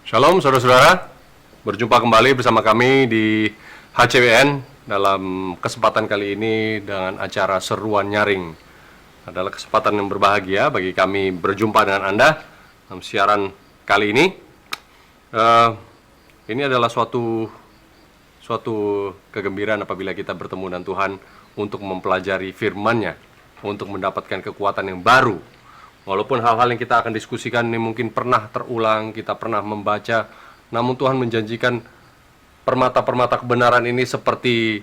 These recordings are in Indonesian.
Shalom saudara-saudara, berjumpa kembali bersama kami di HCWN dalam kesempatan kali ini dengan acara Seruan Nyaring. Adalah kesempatan yang berbahagia bagi kami berjumpa dengan Anda dalam siaran kali ini. Eh, ini adalah suatu kegembiraan apabila kita bertemu dengan Tuhan untuk mempelajari firman-Nya, untuk mendapatkan kekuatan yang baru. Walaupun hal-hal yang kita akan diskusikan ini mungkin pernah terulang, kita pernah membaca, namun Tuhan menjanjikan permata-permata kebenaran ini eh,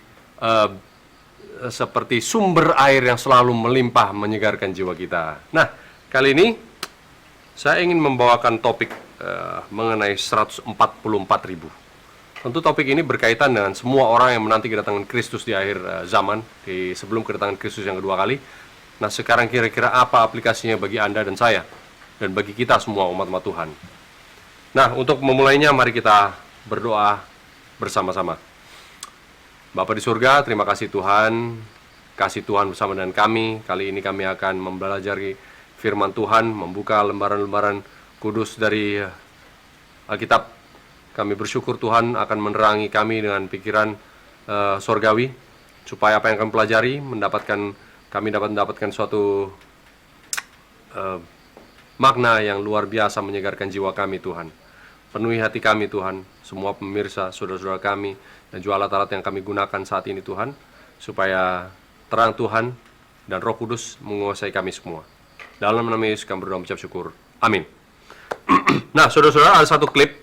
seperti sumber air yang selalu melimpah menyegarkan jiwa kita. Nah, kali ini saya ingin membawakan topik mengenai 144.000. Tentu topik ini berkaitan dengan semua orang yang menanti kedatangan Kristus di akhir zaman, sebelum kedatangan Kristus yang kedua kali. Nah, sekarang kira-kira apa aplikasinya bagi Anda dan saya, dan bagi kita semua umat-umat Tuhan? Nah, untuk memulainya, mari kita berdoa bersama-sama. Bapa di surga, terima kasih Tuhan. Kasih Tuhan bersama dengan kami. Kali ini kami akan mempelajari firman Tuhan, membuka lembaran-lembaran kudus dari Alkitab. Kami bersyukur Tuhan akan menerangi kami dengan pikiran sorgawi, supaya apa yang kami pelajari kami dapat mendapatkan suatu makna yang luar biasa menyegarkan jiwa kami Tuhan. Penuhi hati kami Tuhan, semua pemirsa, saudara-saudara kami, dan juga alat-alat yang kami gunakan saat ini Tuhan, supaya terang Tuhan dan Roh Kudus menguasai kami semua. Dalam nama Yesus kami berdoa mengucap syukur. Amin. Nah, saudara-saudara, ada satu klip.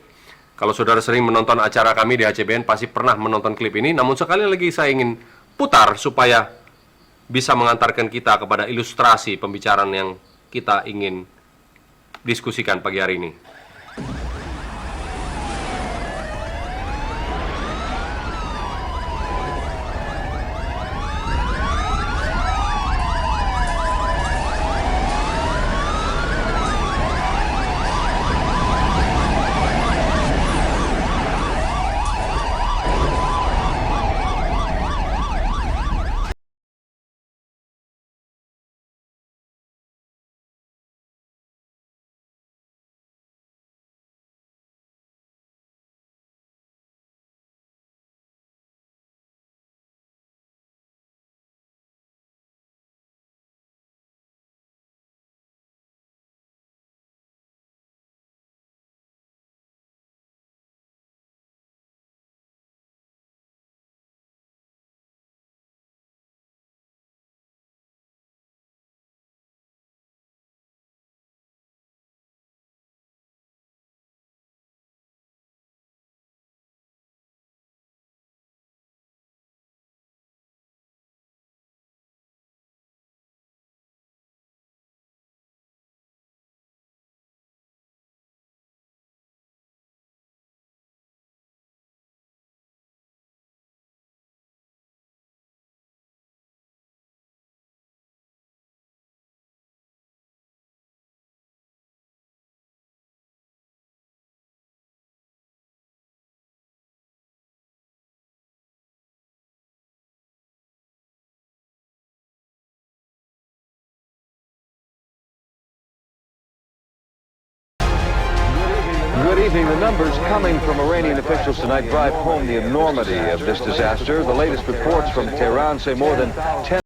Kalau saudara sering menonton acara kami di HCBN, pasti pernah menonton klip ini. Namun sekali lagi saya ingin putar supaya bisa mengantarkan kita kepada ilustrasi pembicaraan yang kita ingin diskusikan pagi hari ini. Good evening. The numbers coming from Iranian officials tonight drive home the enormity of this disaster. The latest reports from Tehran say more than 10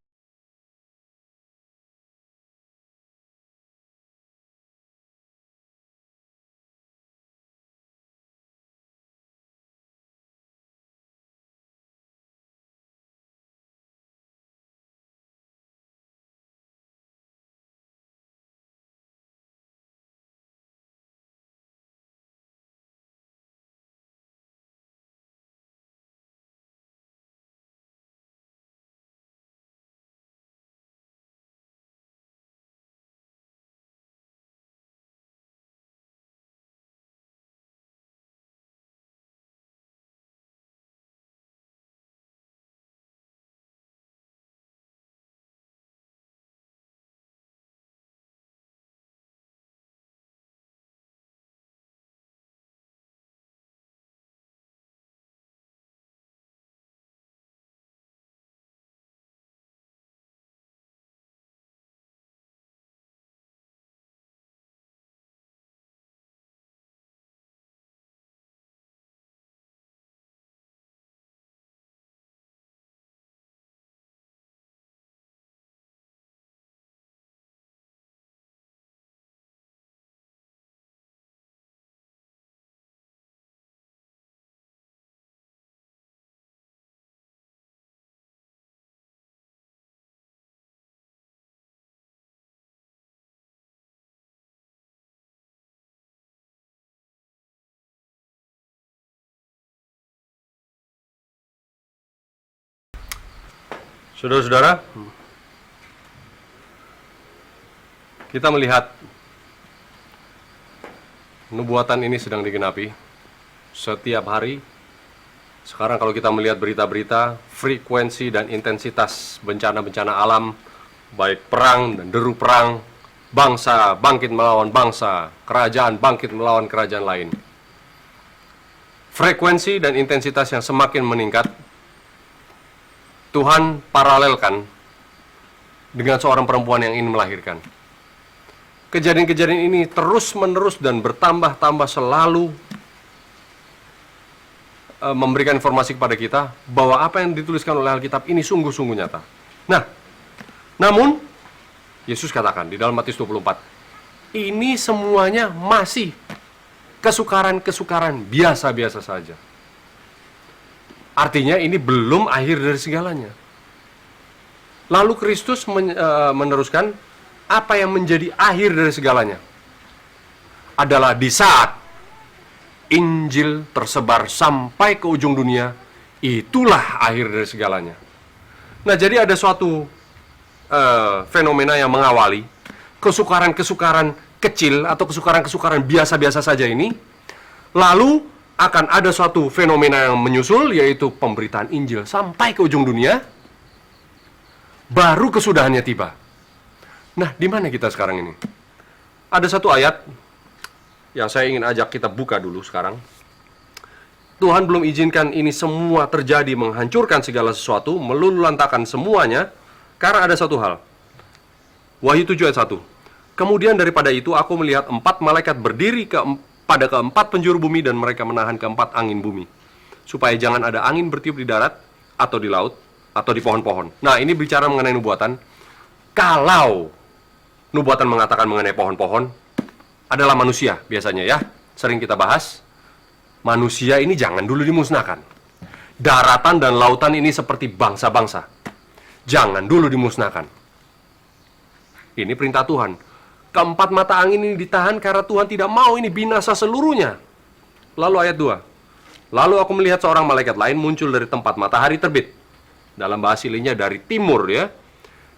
Saudara-saudara, kita melihat nubuatan ini sedang digenapi setiap hari. Sekarang kalau kita melihat berita-berita, frekuensi dan intensitas bencana-bencana alam, baik perang dan deru perang, bangsa bangkit melawan bangsa, kerajaan bangkit melawan kerajaan lain. Frekuensi dan intensitas yang semakin meningkat, Tuhan paralelkan dengan seorang perempuan yang ingin melahirkan. Kejadian-kejadian ini terus-menerus dan bertambah-tambah selalu memberikan informasi kepada kita bahwa apa yang dituliskan oleh Alkitab ini sungguh-sungguh nyata. Nah, namun Yesus katakan di dalam Matius 24, ini semuanya masih kesukaran-kesukaran biasa-biasa saja. Artinya ini belum akhir dari segalanya. Lalu Kristus meneruskan, apa yang menjadi akhir dari segalanya adalah di saat Injil tersebar sampai ke ujung dunia, itulah akhir dari segalanya. Nah, jadi ada suatu fenomena yang mengawali kesukaran-kesukaran kecil atau kesukaran-kesukaran biasa-biasa saja ini, lalu akan ada suatu fenomena yang menyusul, yaitu pemberitaan Injil sampai ke ujung dunia, baru kesudahannya tiba. Nah, di mana kita sekarang ini? Ada satu ayat yang saya ingin ajak kita buka dulu sekarang. Tuhan belum izinkan ini semua terjadi, menghancurkan segala sesuatu, meluluhlantakkan semuanya, karena ada satu hal. Wahyu 7 ayat 1. Kemudian daripada itu aku melihat 4 malaikat berdiri pada keempat penjuru bumi, dan mereka menahan keempat angin bumi, supaya jangan ada angin bertiup di darat, atau di laut, atau di pohon-pohon. Nah, ini bicara mengenai nubuatan. Kalau nubuatan mengatakan mengenai pohon-pohon, adalah manusia biasanya ya, sering kita bahas. Manusia ini jangan dulu dimusnahkan. Daratan dan lautan ini seperti bangsa-bangsa, jangan dulu dimusnahkan. Ini perintah Tuhan. Keempat mata angin ini ditahan karena Tuhan tidak mau ini binasa seluruhnya. Lalu ayat 2. Lalu aku melihat seorang malaikat lain muncul dari tempat matahari terbit. Dalam bahasa aslinya dari timur ya.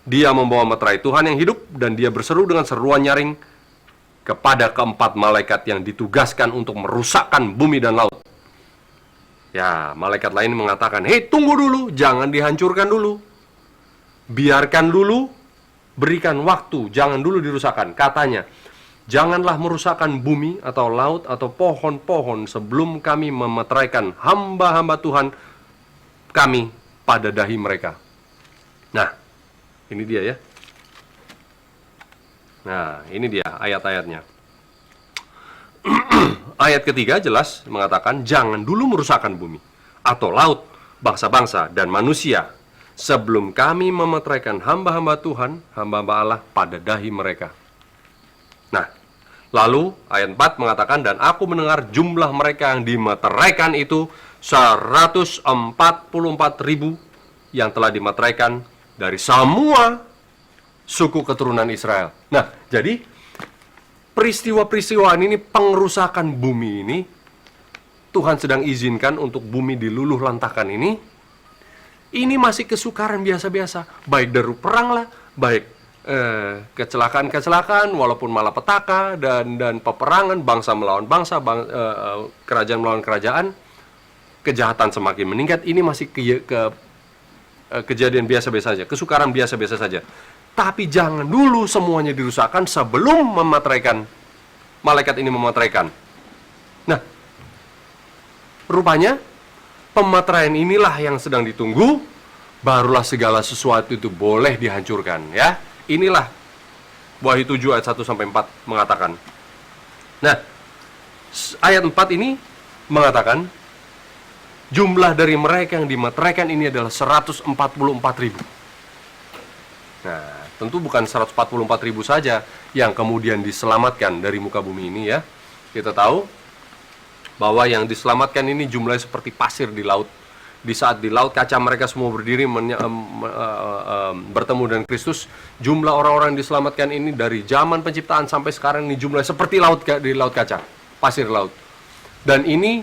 Dia membawa meterai Tuhan yang hidup, dan dia berseru dengan seruan nyaring kepada keempat malaikat yang ditugaskan untuk merusakkan bumi dan laut. Ya, malaikat lain mengatakan, hei, tunggu dulu, jangan dihancurkan dulu. Biarkan dulu, berikan waktu, jangan dulu dirusakkan. Katanya, janganlah merusakkan bumi atau laut atau pohon-pohon sebelum kami memeteraikan hamba-hamba Tuhan kami pada dahi mereka. Nah, ini dia ya. Nah, ini dia ayat-ayatnya. Ayat ketiga jelas mengatakan, jangan dulu merusakkan bumi atau laut, bangsa-bangsa dan manusia, sebelum kami memeteraikan hamba-hamba Tuhan, hamba-hamba Allah pada dahi mereka. Nah, lalu ayat 4 mengatakan, dan aku mendengar jumlah mereka yang dimeteraikan itu 144.000 yang telah dimeteraikan dari semua suku keturunan Israel. Nah, jadi peristiwa-peristiwa ini, pengerusakan bumi ini, Tuhan sedang izinkan untuk bumi diluluhlantahkan ini masih kesukaran biasa-biasa. Baik deru perang lah, baik kecelakaan-kecelakaan, walaupun malapetaka dan peperangan, bangsa melawan bangsa, kerajaan melawan kerajaan, kejahatan semakin meningkat. Ini masih kejadian biasa-biasa saja, kesukaran biasa-biasa saja. Tapi jangan dulu semuanya dirusakkan sebelum malaikat ini memeteraikan. Nah, rupanya pemateraian inilah yang sedang ditunggu, barulah segala sesuatu itu boleh dihancurkan ya. Inilah Wahyu 7 ayat 1 sampai 4 mengatakan. Nah, ayat 4 ini mengatakan jumlah dari mereka yang dimeteraikan ini adalah 144.000. Nah, tentu bukan 144.000 saja yang kemudian diselamatkan dari muka bumi ini ya. Kita tahu bahwa yang diselamatkan ini jumlahnya seperti pasir di laut. Di saat di laut kaca mereka semua berdiri bertemu dengan Kristus, jumlah orang-orang yang diselamatkan ini dari zaman penciptaan sampai sekarang ini jumlahnya seperti di laut kaca, pasir laut. Dan ini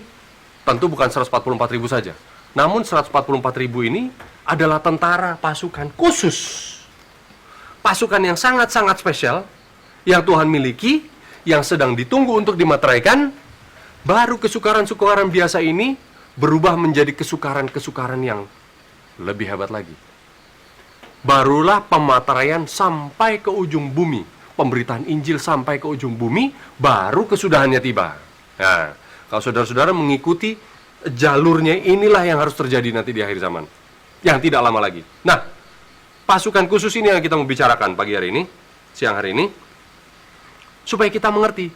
tentu bukan 144.000 saja. Namun 144.000 ini adalah tentara pasukan khusus. Pasukan yang sangat-sangat spesial, yang Tuhan miliki, yang sedang ditunggu untuk dimateraikan, baru kesukaran-kesukaran biasa ini berubah menjadi kesukaran-kesukaran yang lebih hebat lagi. Barulah pemateraian sampai ke ujung bumi, pemberitaan Injil sampai ke ujung bumi, baru kesudahannya tiba. Nah, kalau saudara-saudara mengikuti jalurnya, inilah yang harus terjadi nanti di akhir zaman, yang tidak lama lagi. Nah, pasukan khusus ini yang kita mau bicarakan pagi hari ini, siang hari ini, supaya kita mengerti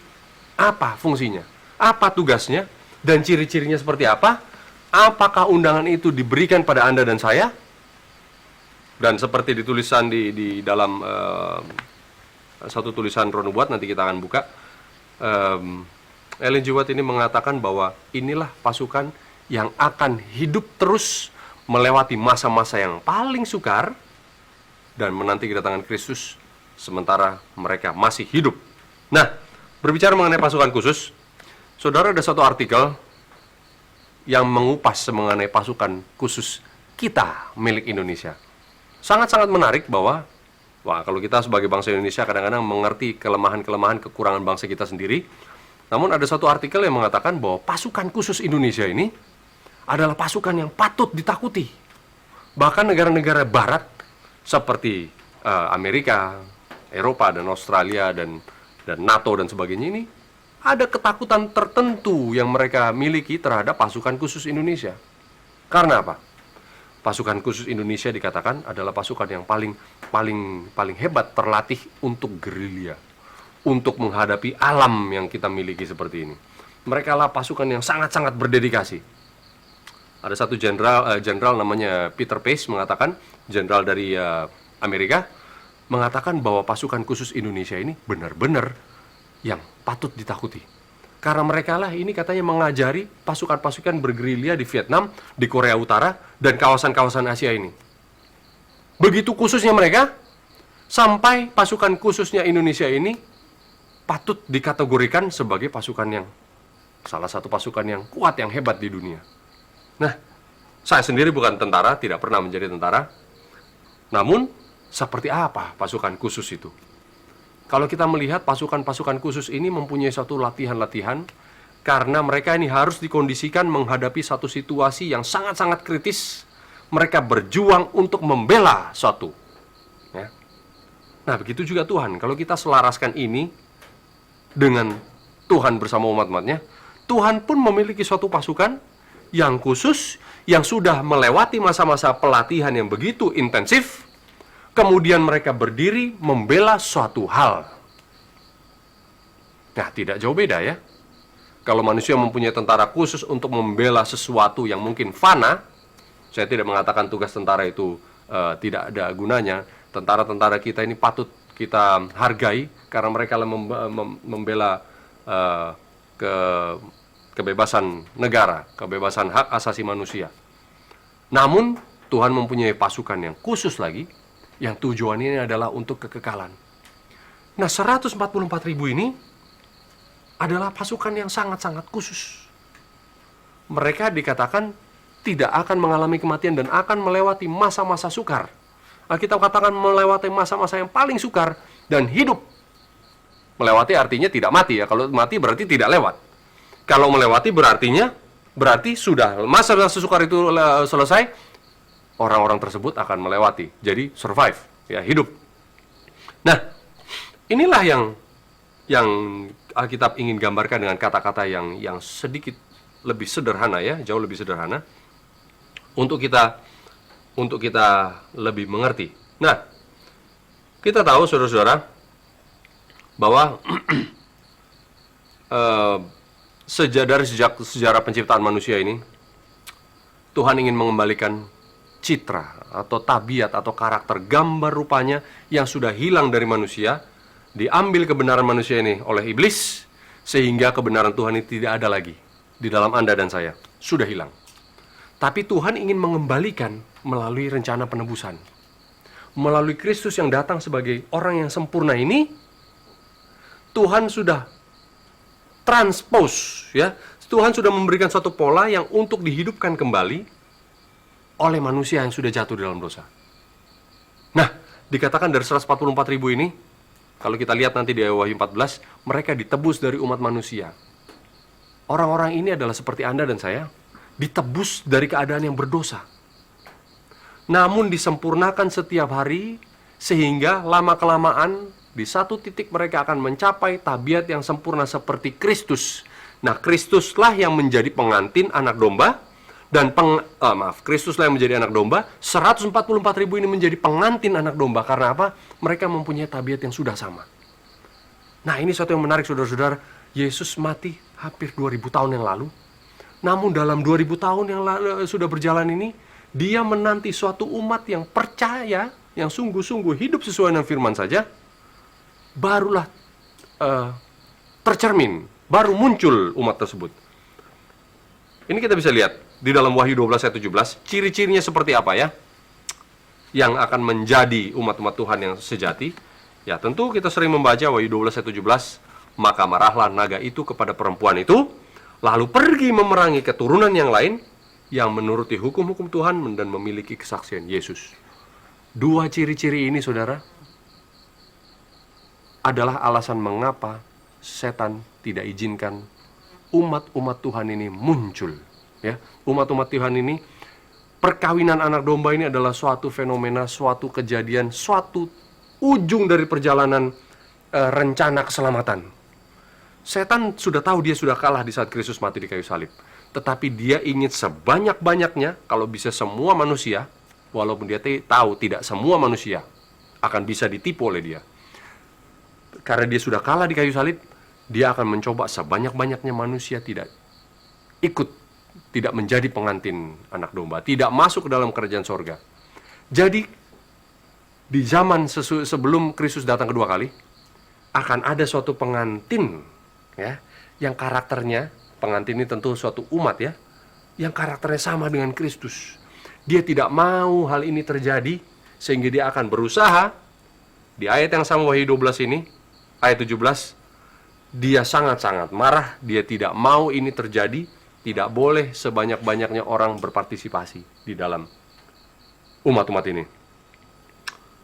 apa fungsinya, apa tugasnya, dan ciri-cirinya seperti apa. Apakah undangan itu diberikan pada Anda dan saya? Dan seperti ditulisan di dalam satu tulisan Roh Nubuat, nanti kita akan buka, Ellen G. White ini mengatakan bahwa inilah pasukan yang akan hidup terus melewati masa-masa yang paling sukar dan menanti kedatangan Kristus sementara mereka masih hidup. Nah, berbicara mengenai pasukan khusus, saudara, ada satu artikel yang mengupas mengenai pasukan khusus kita milik Indonesia. Sangat-sangat menarik bahwa, kalau kita sebagai bangsa Indonesia kadang-kadang mengerti kelemahan-kelemahan, kekurangan bangsa kita sendiri. Namun ada satu artikel yang mengatakan bahwa pasukan khusus Indonesia ini adalah pasukan yang patut ditakuti. Bahkan negara-negara barat seperti Amerika, Eropa, dan Australia, dan NATO dan sebagainya ini, ada ketakutan tertentu yang mereka miliki terhadap pasukan khusus Indonesia. Karena apa? Pasukan khusus Indonesia dikatakan adalah pasukan yang paling hebat, terlatih untuk gerilya, untuk menghadapi alam yang kita miliki seperti ini. Mereka lah pasukan yang sangat-sangat berdedikasi. Ada satu jenderal namanya Peter Pace mengatakan, jenderal dari Amerika, mengatakan bahwa pasukan khusus Indonesia ini benar-benar yang patut ditakuti. Karena mereka lah ini katanya mengajari pasukan-pasukan bergerilya di Vietnam, di Korea Utara, dan kawasan-kawasan Asia ini. Begitu khususnya mereka, sampai pasukan khususnya Indonesia ini patut dikategorikan sebagai pasukan yang, salah satu pasukan yang kuat, yang hebat di dunia. Nah, saya sendiri bukan tentara, tidak pernah menjadi tentara. Namun, seperti apa pasukan khusus itu? Kalau kita melihat pasukan-pasukan khusus ini mempunyai satu latihan-latihan, karena mereka ini harus dikondisikan menghadapi satu situasi yang sangat-sangat kritis. Mereka berjuang untuk membela suatu. Ya. Nah, begitu juga Tuhan. Kalau kita selaraskan ini dengan Tuhan bersama umat-umatnya, Tuhan pun memiliki suatu pasukan yang khusus, yang sudah melewati masa-masa pelatihan yang begitu intensif. Kemudian mereka berdiri membela suatu hal. Nah, tidak jauh beda ya. Kalau manusia mempunyai tentara khusus untuk membela sesuatu yang mungkin fana, saya tidak mengatakan tugas tentara itu tidak ada gunanya. Tentara-tentara kita ini patut kita hargai, karena mereka membela kebebasan negara, kebebasan hak asasi manusia. Namun, Tuhan mempunyai pasukan yang khusus lagi, yang tujuannya adalah untuk kekekalan. Nah, 144.000 ini adalah pasukan yang sangat-sangat khusus. Mereka dikatakan tidak akan mengalami kematian dan akan melewati masa-masa sukar. Alkitab katakan melewati masa-masa yang paling sukar dan hidup. Melewati artinya tidak mati ya. Kalau mati berarti tidak lewat. Kalau melewati berarti sudah masa-masa sukar itu selesai. Orang-orang tersebut akan melewati, jadi survive, ya, hidup. Nah, inilah yang Alkitab ingin gambarkan dengan kata-kata yang sedikit lebih sederhana ya, jauh lebih sederhana, untuk kita lebih mengerti. Nah, kita tahu saudara-saudara bahwa dari sejak sejarah penciptaan manusia ini, Tuhan ingin mengembalikan citra atau tabiat atau karakter, gambar rupanya yang sudah hilang dari manusia. Diambil kebenaran manusia ini oleh iblis, sehingga kebenaran Tuhan ini tidak ada lagi di dalam Anda dan saya, sudah hilang. Tapi Tuhan ingin mengembalikan melalui rencana penebusan, melalui Kristus yang datang sebagai orang yang sempurna ini. Tuhan sudah transpose, ya, Tuhan sudah memberikan suatu pola yang untuk dihidupkan kembali oleh manusia yang sudah jatuh di dalam dosa. Nah, dikatakan dari 144.000 ini, kalau kita lihat nanti di Wahyu 14, mereka ditebus dari umat manusia. Orang-orang ini adalah seperti Anda dan saya, ditebus dari keadaan yang berdosa. Namun disempurnakan setiap hari, sehingga lama-kelamaan di satu titik mereka akan mencapai tabiat yang sempurna seperti Kristus. Nah, Kristuslah yang menjadi pengantin anak domba, dan Kristuslah yang menjadi anak domba. 144.000 ini menjadi pengantin anak domba. Karena apa? Mereka mempunyai tabiat yang sudah sama. Nah, ini suatu yang menarik, saudara-saudara. Yesus mati hampir 2000 tahun yang lalu. Namun dalam 2000 tahun yang sudah berjalan ini, dia menanti suatu umat yang percaya, yang sungguh-sungguh hidup sesuai dengan firman saja, barulah tercermin, baru muncul umat tersebut. Ini kita bisa lihat di dalam Wahyu 12 ayat 17, ciri-cirinya seperti apa ya, yang akan menjadi umat-umat Tuhan yang sejati. Ya, tentu kita sering membaca Wahyu 12 ayat 17, maka marahlah naga itu kepada perempuan itu, lalu pergi memerangi keturunan yang lain, yang menuruti hukum-hukum Tuhan dan memiliki kesaksian Yesus. Dua ciri-ciri ini, saudara, adalah alasan mengapa setan tidak izinkan umat-umat Tuhan ini muncul. Ya, umat-umat Tuhan ini, perkawinan anak domba ini adalah suatu fenomena, suatu kejadian, suatu ujung dari perjalanan rencana keselamatan. Setan sudah tahu dia sudah kalah di saat Kristus mati di kayu salib. Tetapi dia ingin sebanyak-banyaknya, kalau bisa semua manusia, walaupun dia tahu tidak semua manusia akan bisa ditipu oleh dia. Karena dia sudah kalah di kayu salib, dia akan mencoba sebanyak-banyaknya manusia tidak ikut, tidak menjadi pengantin anak domba, tidak masuk ke dalam kerajaan sorga. Jadi, di zaman sebelum Kristus datang kedua kali, akan ada suatu pengantin, ya, yang karakternya, pengantin ini tentu suatu umat ya, yang karakternya sama dengan Kristus. Dia tidak mau hal ini terjadi, sehingga dia akan berusaha. Di ayat yang sama Wahyu 12 ini, ayat 17, dia sangat-sangat marah, dia tidak mau ini terjadi, tidak boleh sebanyak-banyaknya orang berpartisipasi di dalam umat-umat ini.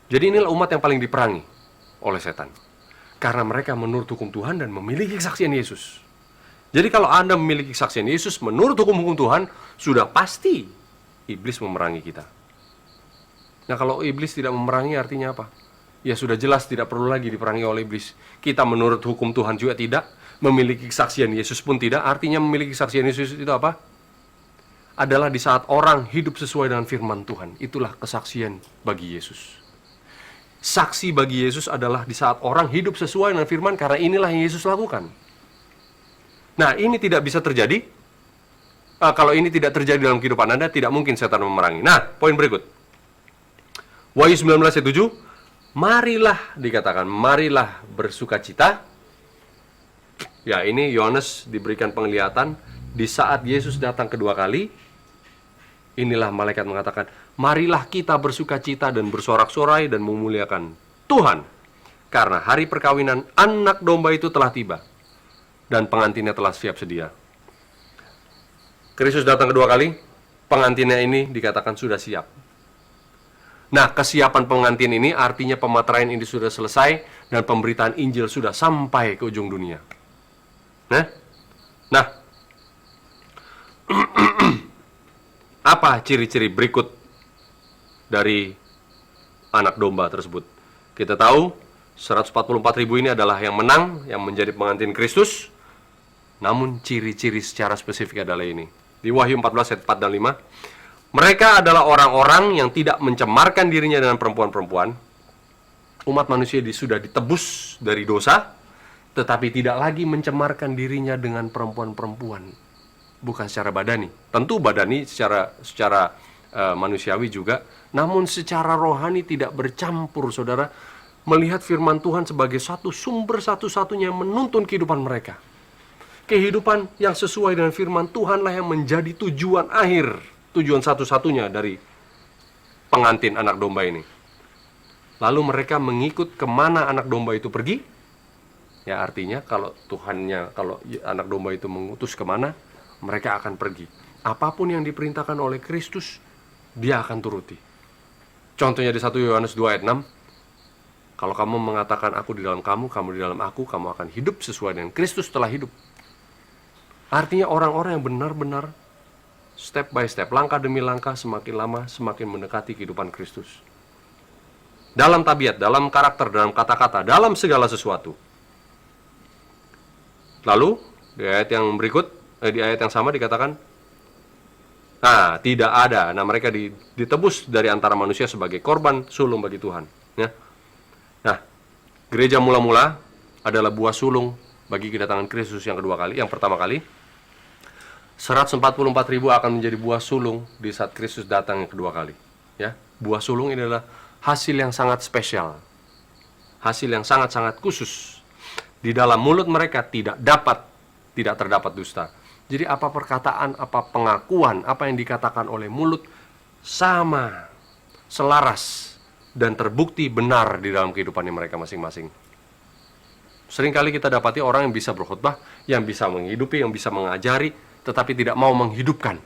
Jadi inilah umat yang paling diperangi oleh setan. Karena mereka menurut hukum Tuhan dan memiliki kesaksian Yesus. Jadi kalau Anda memiliki kesaksian Yesus menurut hukum-hukum Tuhan, sudah pasti iblis memerangi kita. Nah, kalau iblis tidak memerangi artinya apa? Ya sudah jelas tidak perlu lagi diperangi oleh iblis. Kita menurut hukum Tuhan juga tidak, memiliki kesaksian Yesus pun tidak. Artinya memiliki kesaksian Yesus itu apa? Adalah di saat orang hidup sesuai dengan firman Tuhan. Itulah kesaksian bagi Yesus. Saksi bagi Yesus adalah di saat orang hidup sesuai dengan firman, karena inilah yang Yesus lakukan. Nah, ini tidak bisa terjadi. Kalau ini tidak terjadi dalam kehidupan Anda, tidak mungkin setan memerangi. Nah, poin berikut. Wahyu 19 ayat 7, marilah, dikatakan, marilah bersukacita. Ya, ini Yohanes diberikan penglihatan di saat Yesus datang kedua kali. Inilah malaikat mengatakan, marilah kita bersukacita dan bersorak-sorai dan memuliakan Tuhan, karena hari perkawinan anak domba itu telah tiba, dan pengantinnya telah siap sedia. Kristus datang kedua kali, pengantinnya ini dikatakan sudah siap. Nah, kesiapan pengantin ini artinya pemateraian ini sudah selesai, dan pemberitaan Injil sudah sampai ke ujung dunia. Nah, apa ciri-ciri berikut dari anak domba tersebut? Kita tahu 144.000 ini adalah yang menang, yang menjadi pengantin Kristus. Namun ciri-ciri secara spesifik adalah ini. Di Wahyu 14 ayat 4 dan 5, mereka adalah orang-orang yang tidak mencemarkan dirinya dengan perempuan-perempuan. Umat manusia sudah ditebus dari dosa, tetapi tidak lagi mencemarkan dirinya dengan perempuan-perempuan. Bukan secara badani, tentu badani secara manusiawi juga, namun secara rohani tidak bercampur, saudara. Melihat firman Tuhan sebagai satu sumber satu-satunya yang menuntun kehidupan mereka. Kehidupan yang sesuai dengan firman Tuhanlah yang menjadi tujuan akhir, tujuan satu-satunya dari pengantin anak domba ini. Lalu mereka mengikut kemana anak domba itu pergi. Ya, artinya kalau anak domba itu mengutus kemana, mereka akan pergi. Apapun yang diperintahkan oleh Kristus, Dia akan turuti. Contohnya di 1 Yohanes 2 ayat 6, kalau kamu mengatakan aku di dalam kamu di dalam aku, kamu akan hidup sesuai dengan Kristus telah hidup. Artinya orang-orang yang benar-benar step by step, langkah demi langkah, semakin lama semakin mendekati kehidupan Kristus. Dalam tabiat, dalam karakter, dalam kata-kata, dalam segala sesuatu. Lalu, di ayat yang berikut, di ayat yang sama dikatakan, nah, tidak ada. Nah, mereka ditebus dari antara manusia sebagai korban sulung bagi Tuhan. Ya. Nah, gereja mula-mula adalah buah sulung bagi kedatangan Kristus yang kedua kali. Yang pertama kali, 144.000 akan menjadi buah sulung di saat Kristus datang yang kedua kali. Ya, buah sulung ini adalah hasil yang sangat spesial, hasil yang sangat-sangat khusus. Di dalam mulut mereka tidak terdapat dusta. Jadi apa perkataan, apa pengakuan, apa yang dikatakan oleh mulut sama, selaras, dan terbukti benar di dalam kehidupannya mereka masing-masing. Seringkali kita dapati orang yang bisa berkhotbah, yang bisa menghidupi, yang bisa mengajari, tetapi tidak mau menghidupkan.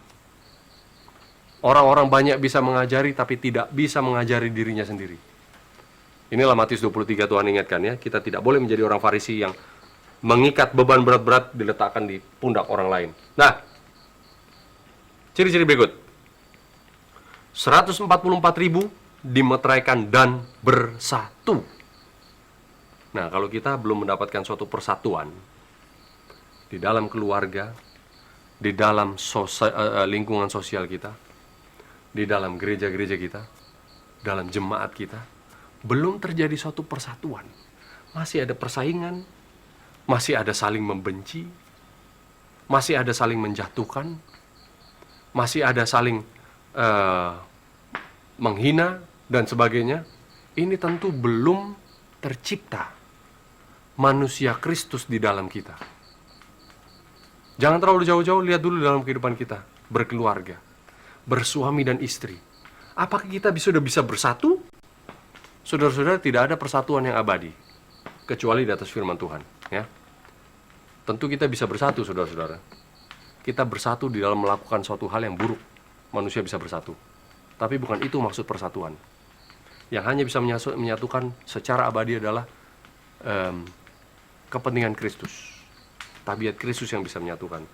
Orang-orang banyak bisa mengajari, tapi tidak bisa mengajari dirinya sendiri. Inilah Matius 23 Tuhan ingatkan ya, kita tidak boleh menjadi orang Farisi yang mengikat beban berat-berat diletakkan di pundak orang lain. Nah, ciri-ciri berikut. 144.000 dimeteraikan dan bersatu. Nah, kalau kita belum mendapatkan suatu persatuan di dalam keluarga, di dalam lingkungan sosial kita, di dalam gereja-gereja kita, dalam jemaat kita, belum terjadi suatu persatuan. Masih ada persaingan, masih ada saling membenci, masih ada saling menjatuhkan, masih ada saling menghina, dan sebagainya. Ini tentu belum tercipta manusia Kristus di dalam kita. Jangan terlalu jauh-jauh, lihat dulu dalam kehidupan kita, berkeluarga, bersuami dan istri. Apakah kita sudah bisa bersatu? Saudara-saudara, tidak ada persatuan yang abadi kecuali di atas firman Tuhan, ya. Tentu kita bisa bersatu, saudara-saudara. Kita bersatu di dalam melakukan suatu hal yang buruk. Manusia bisa bersatu. Tapi bukan itu maksud persatuan. Yang hanya bisa menyatukan secara abadi adalah kepentingan Kristus. Tabiat Kristus yang bisa menyatukan.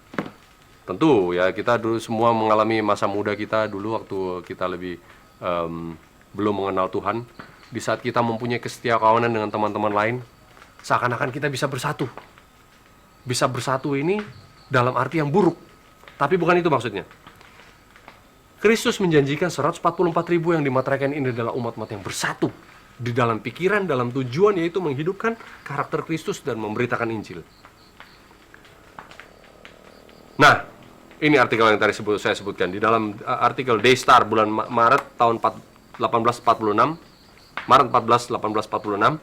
Tentu ya, kita dulu semua mengalami masa muda kita dulu waktu kita lebih belum mengenal Tuhan. Di saat kita mempunyai kesetiakawanan dengan teman-teman lain, seakan-akan kita bisa bersatu. Bisa bersatu ini dalam arti yang buruk. Tapi bukan itu maksudnya. Kristus menjanjikan 144.000 yang dimateraikan ini adalah umat-umat yang bersatu di dalam pikiran, dalam tujuan, yaitu menghidupkan karakter Kristus dan memberitakan Injil. Nah, ini artikel yang tadi saya sebutkan. Di dalam artikel Daystar bulan Maret tahun 1846, Maret 14, 1846,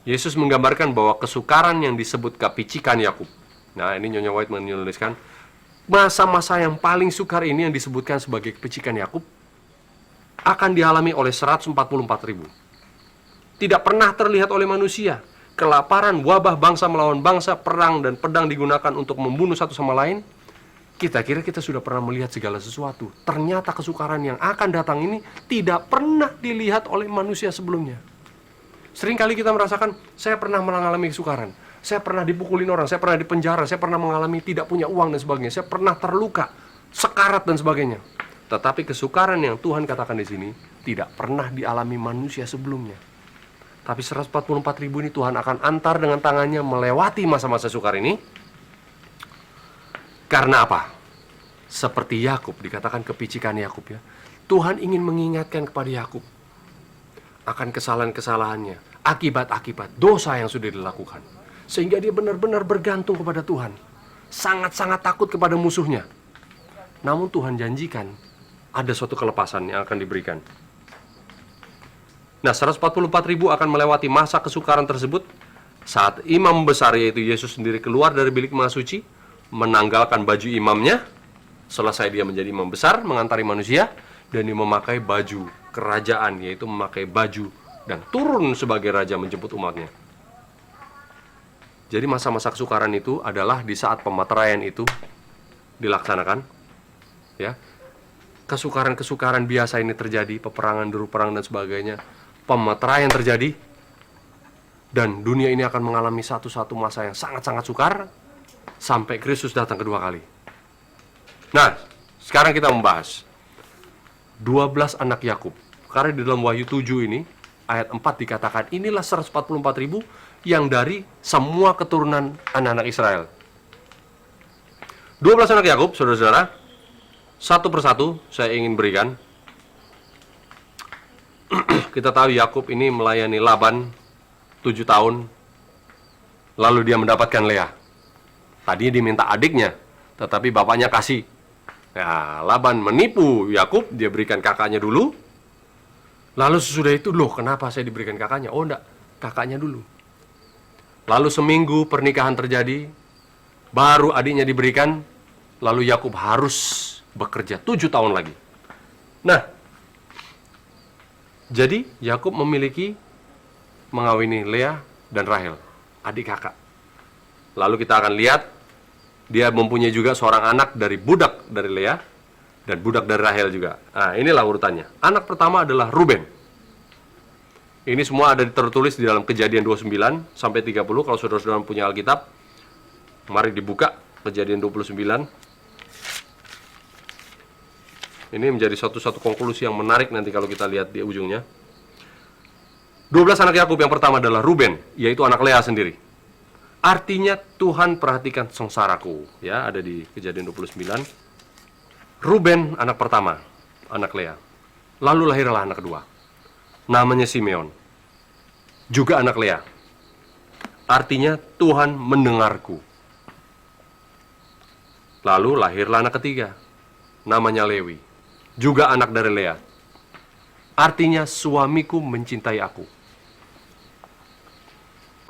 Yesus menggambarkan bahwa kesukaran yang disebut kepicikan Yakub. Nah, ini Nyonya White menuliskan, masa-masa yang paling sukar ini yang disebutkan sebagai kepicikan Yakub akan dialami oleh 144.000. Tidak pernah terlihat oleh manusia. Kelaparan, wabah, bangsa melawan bangsa, perang dan pedang digunakan untuk membunuh satu sama lain. Kita kira kita sudah pernah melihat segala sesuatu. Ternyata kesukaran yang akan datang ini tidak pernah dilihat oleh manusia sebelumnya. Seringkali kita merasakan, saya pernah mengalami kesukaran. Saya pernah dipukulin orang, saya pernah dipenjara, saya pernah mengalami tidak punya uang dan sebagainya. Saya pernah terluka, sekarat dan sebagainya. Tetapi kesukaran yang Tuhan katakan di sini tidak pernah dialami manusia sebelumnya. Tapi 144.000 ini Tuhan akan antar dengan tangannya melewati masa-masa sukar ini. Karena apa? Seperti Yakub, dikatakan kepicikan Yakub ya. Tuhan ingin mengingatkan kepada Yakub akan kesalahan-kesalahannya, akibat-akibat dosa yang sudah dilakukan. Sehingga dia benar-benar bergantung kepada Tuhan. Sangat-sangat takut kepada musuhnya. Namun Tuhan janjikan ada suatu kelepasan yang akan diberikan. Nah, 144.000 akan melewati masa kesukaran tersebut saat imam besar, yaitu Yesus sendiri, keluar dari bilik maha suci, menanggalkan baju imamnya. Selesai dia menjadi imam besar, mengantari manusia, dan dia memakai baju kerajaan, yaitu memakai baju dan turun sebagai raja menjemput umatnya. Jadi masa-masa kesukaran itu adalah di saat pemateraian itu dilaksanakan, ya. kesukaran-kesukaran biasa ini terjadi, peperangan, deru perang dan sebagainya, pemeteraian terjadi, dan dunia ini akan mengalami satu masa yang sangat-sangat sukar sampai Kristus datang kedua kali. Nah, sekarang kita membahas 12 anak Yakub. Karena di dalam Wahyu 7 ini, ayat 4 dikatakan, inilah 144.000 yang dari semua keturunan anak-anak Israel. 12 anak Yakub, saudara-saudara, satu persatu saya ingin berikan. Kita tahu Yakub ini melayani Laban 7 tahun, lalu dia mendapatkan Lea. Tadinya diminta adiknya, tetapi bapaknya kasih. Nah, Laban menipu Yakub, dia berikan kakaknya dulu. Lalu sesudah itu, loh kenapa saya diberikan kakaknya? Oh enggak, kakaknya dulu. Lalu seminggu pernikahan terjadi, baru adiknya diberikan, lalu Yakub harus bekerja 7 tahun lagi. Nah, jadi Yakub memiliki mengawini Lea dan Rahel, adik kakak. Lalu kita akan lihat dia mempunyai juga seorang anak dari budak dari Lea dan budak dari Rahel juga. Nah, inilah urutannya. Anak pertama adalah Ruben. Ini semua ada tertulis di dalam Kejadian 29 sampai 30. Kalau saudara-saudara punya Alkitab, mari dibuka Kejadian 29. Ini menjadi satu konklusi yang menarik nanti kalau kita lihat di ujungnya. 12 anak Yakub yang pertama adalah Ruben, yaitu anak Lea sendiri. Artinya Tuhan perhatikan sengsaraku, ya, ada di Kejadian 29. Ruben anak pertama, anak Lea. Lalu lahirlah anak kedua. Namanya Simeon. Juga anak Lea. Artinya Tuhan mendengarku. Lalu lahirlah anak ketiga. Namanya Lewi. Juga anak dari Lea. Artinya suamiku mencintai aku.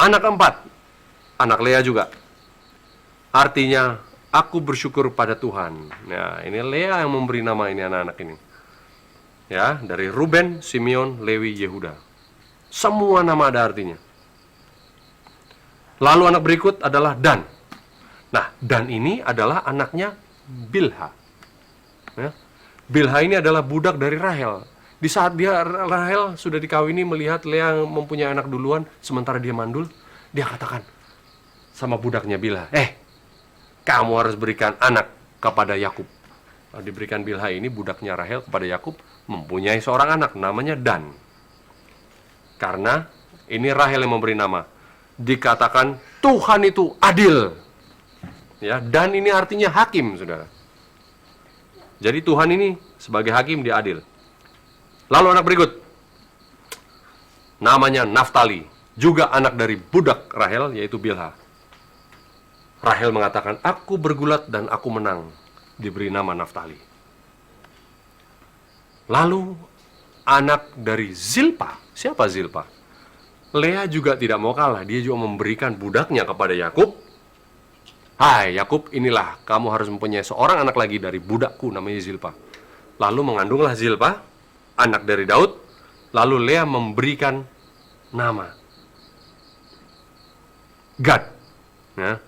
Anak keempat, anak Lea juga. Artinya aku bersyukur pada Tuhan. Nah, ini Lea yang memberi nama ini anak-anak ini. Ya, dari Ruben, Simeon, Lewi, Yehuda. Semua nama ada artinya. Lalu anak berikut adalah Dan. Nah, Dan ini adalah anaknya Bilha. Ya. Bilha ini adalah budak dari Rahel. Di saat Rahel sudah dikawini melihat Lea mempunyai anak duluan, sementara dia mandul, dia katakan sama budaknya Bilha, kamu harus berikan anak kepada Yakub. Nah, diberikan Bilha ini, budaknya Rahel, kepada Yakub, mempunyai seorang anak, namanya Dan. Karena ini Rahel yang memberi nama. Dikatakan Tuhan itu adil. Ya, Dan ini artinya hakim, saudara. Jadi Tuhan ini sebagai hakim, dia adil. Lalu anak berikut, namanya Naftali, juga anak dari budak Rahel, yaitu Bilha. Rahel mengatakan, aku bergulat dan aku menang, diberi nama Naftali. Lalu anak dari Zilpa. Siapa Zilpa? Lea juga tidak mau kalah, dia juga memberikan budaknya kepada Yakub. Hai Yakub, inilah kamu harus mempunyai seorang anak lagi dari budakku, namanya Zilpa. Lalu mengandunglah Zilpa, anak dari Daud. Lalu Lea memberikan nama Gad. Ya.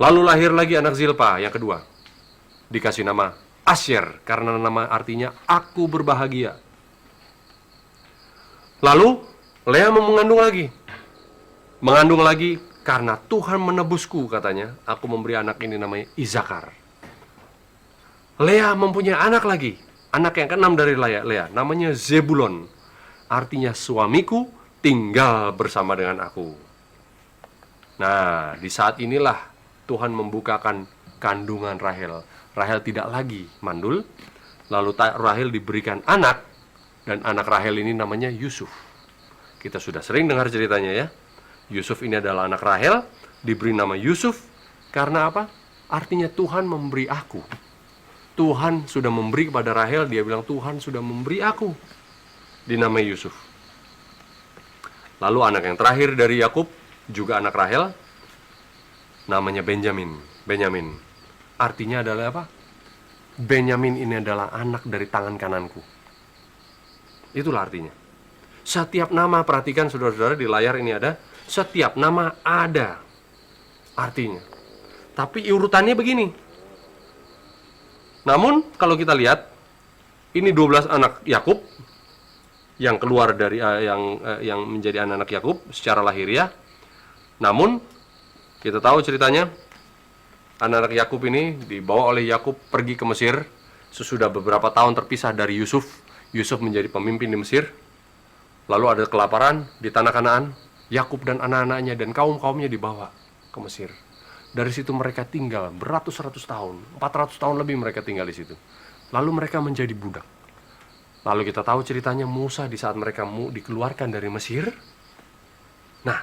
Lalu lahir lagi anak Zilpa yang kedua, dikasih nama Asyer, karena nama artinya aku berbahagia. Lalu Lea mengandung lagi karena Tuhan menebusku, katanya, aku memberi anak ini namanya Izakar. Lea mempunyai anak lagi, anak yang keenam dari Lea, namanya Zebulon. Artinya suamiku tinggal bersama dengan aku. Nah, di saat inilah Tuhan membukakan kandungan Rahel. Rahel tidak lagi mandul. Lalu Rahel diberikan anak, dan anak Rahel ini namanya Yusuf. Kita sudah sering dengar ceritanya, ya. Yusuf ini adalah anak Rahel, diberi nama Yusuf karena apa? Artinya Tuhan memberi aku. Tuhan sudah memberi kepada Rahel, dia bilang Tuhan sudah memberi aku, dinamai Yusuf. Lalu anak yang terakhir dari Yakub, juga anak Rahel, namanya Benyamin. Artinya adalah apa? Benyamin ini adalah anak dari tangan kananku. Itulah artinya. Setiap nama, perhatikan saudara-saudara, di layar ini ada, setiap nama ada artinya. Tapi urutannya begini. Namun kalau kita lihat Ini 12 anak Yakub yang keluar dari yang menjadi anak-anak Yakub secara lahiriah. Namun kita tahu ceritanya, anak-anak Yakub ini dibawa oleh Yakub pergi ke Mesir sesudah beberapa tahun terpisah dari Yusuf. Yusuf menjadi pemimpin di Mesir. Lalu ada kelaparan di tanah Kanaan. Yakub dan anak-anaknya dan kaum-kaumnya dibawa ke Mesir. Dari situ mereka tinggal beratus-ratus tahun, 400 tahun lebih mereka tinggal di situ. Lalu mereka menjadi budak. Lalu kita tahu ceritanya Musa di saat mereka dikeluarkan dari Mesir. Nah,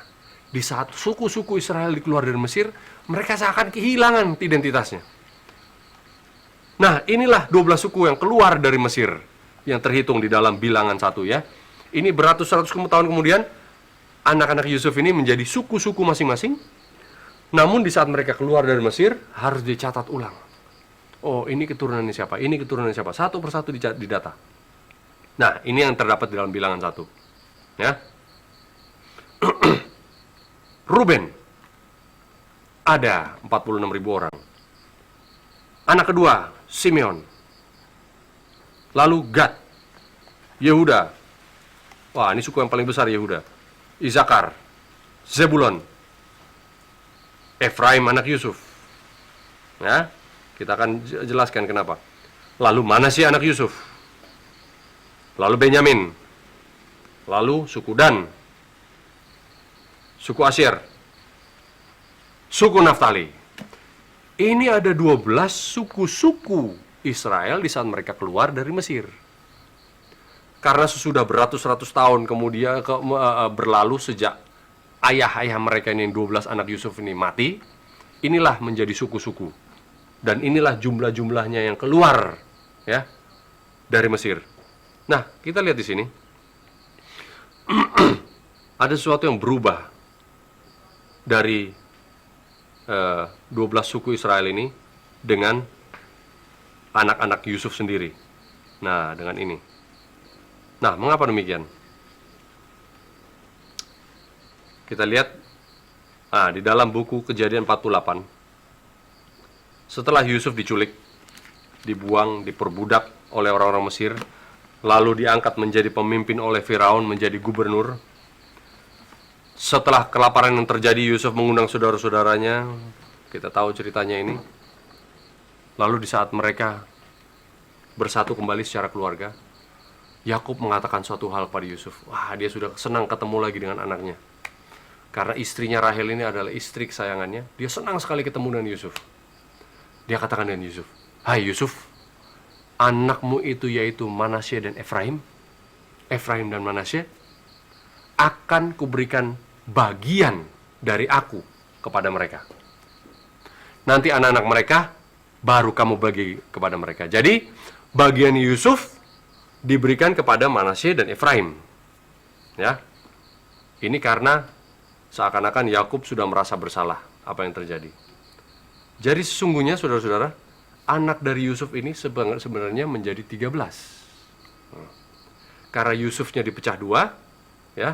di saat suku-suku Israel dikeluar dari Mesir, mereka seakan kehilangan identitasnya. Nah, inilah 12 suku yang keluar dari Mesir yang terhitung di dalam Bilangan 1 ya. Ini beratus-ratus tahun kemudian anak-anak Yusuf ini menjadi suku-suku masing-masing. Namun di saat mereka keluar dari Mesir harus dicatat ulang. Oh, ini keturunannya siapa? Ini keturunannya siapa? Satu persatu didata. Nah, ini yang terdapat di dalam Bilangan 1. Ya. Ruben ada 46.000 orang. Anak kedua, Simeon. Lalu Gad, Yehuda. Wah, ini suku yang paling besar Yehuda. Isakar, Zebulon, Efraim anak Yusuf. Ya, kita akan jelaskan kenapa. Lalu Manasye anak Yusuf. Lalu Benyamin. Lalu suku Dan. Suku Asyir. Suku Naftali. Ini ada 12 suku-suku Israel di saat mereka keluar dari Mesir. Karena sesudah beratus-ratus tahun kemudian berlalu sejak ayah-ayah mereka ini, 12 anak Yusuf ini mati, inilah menjadi suku-suku. Dan inilah jumlah-jumlahnya yang keluar ya dari Mesir. Nah, kita lihat di sini. Ada sesuatu yang berubah dari 12 suku Israel ini dengan anak-anak Yusuf sendiri. Nah, dengan ini. Nah, mengapa demikian? Kita lihat di dalam buku Kejadian 48. Setelah Yusuf diculik, dibuang, diperbudak oleh orang-orang Mesir, lalu diangkat menjadi pemimpin oleh Firaun, menjadi gubernur. Setelah kelaparan yang terjadi, Yusuf mengundang saudara-saudaranya. Kita tahu ceritanya ini. Lalu di saat mereka bersatu kembali secara keluarga, Yakub mengatakan suatu hal pada Yusuf. Wah, dia sudah senang ketemu lagi dengan anaknya. Karena istrinya Rahel ini adalah istri kesayangannya. Dia senang sekali ketemu dengan Yusuf. Dia katakan dengan Yusuf, "Hai Yusuf, anakmu itu yaitu Manasye dan Efraim. Efraim dan Manasye akan kuberikan bagian dari aku kepada mereka. Nanti anak-anak mereka baru kamu bagi kepada mereka." Jadi bagian Yusuf diberikan kepada Manasye dan Efraim. Ya. Ini karena seakan-akan Yakub sudah merasa bersalah apa yang terjadi. Jadi sesungguhnya saudara-saudara, anak dari Yusuf ini sebenarnya menjadi 13. Karena Yusufnya dipecah dua, ya,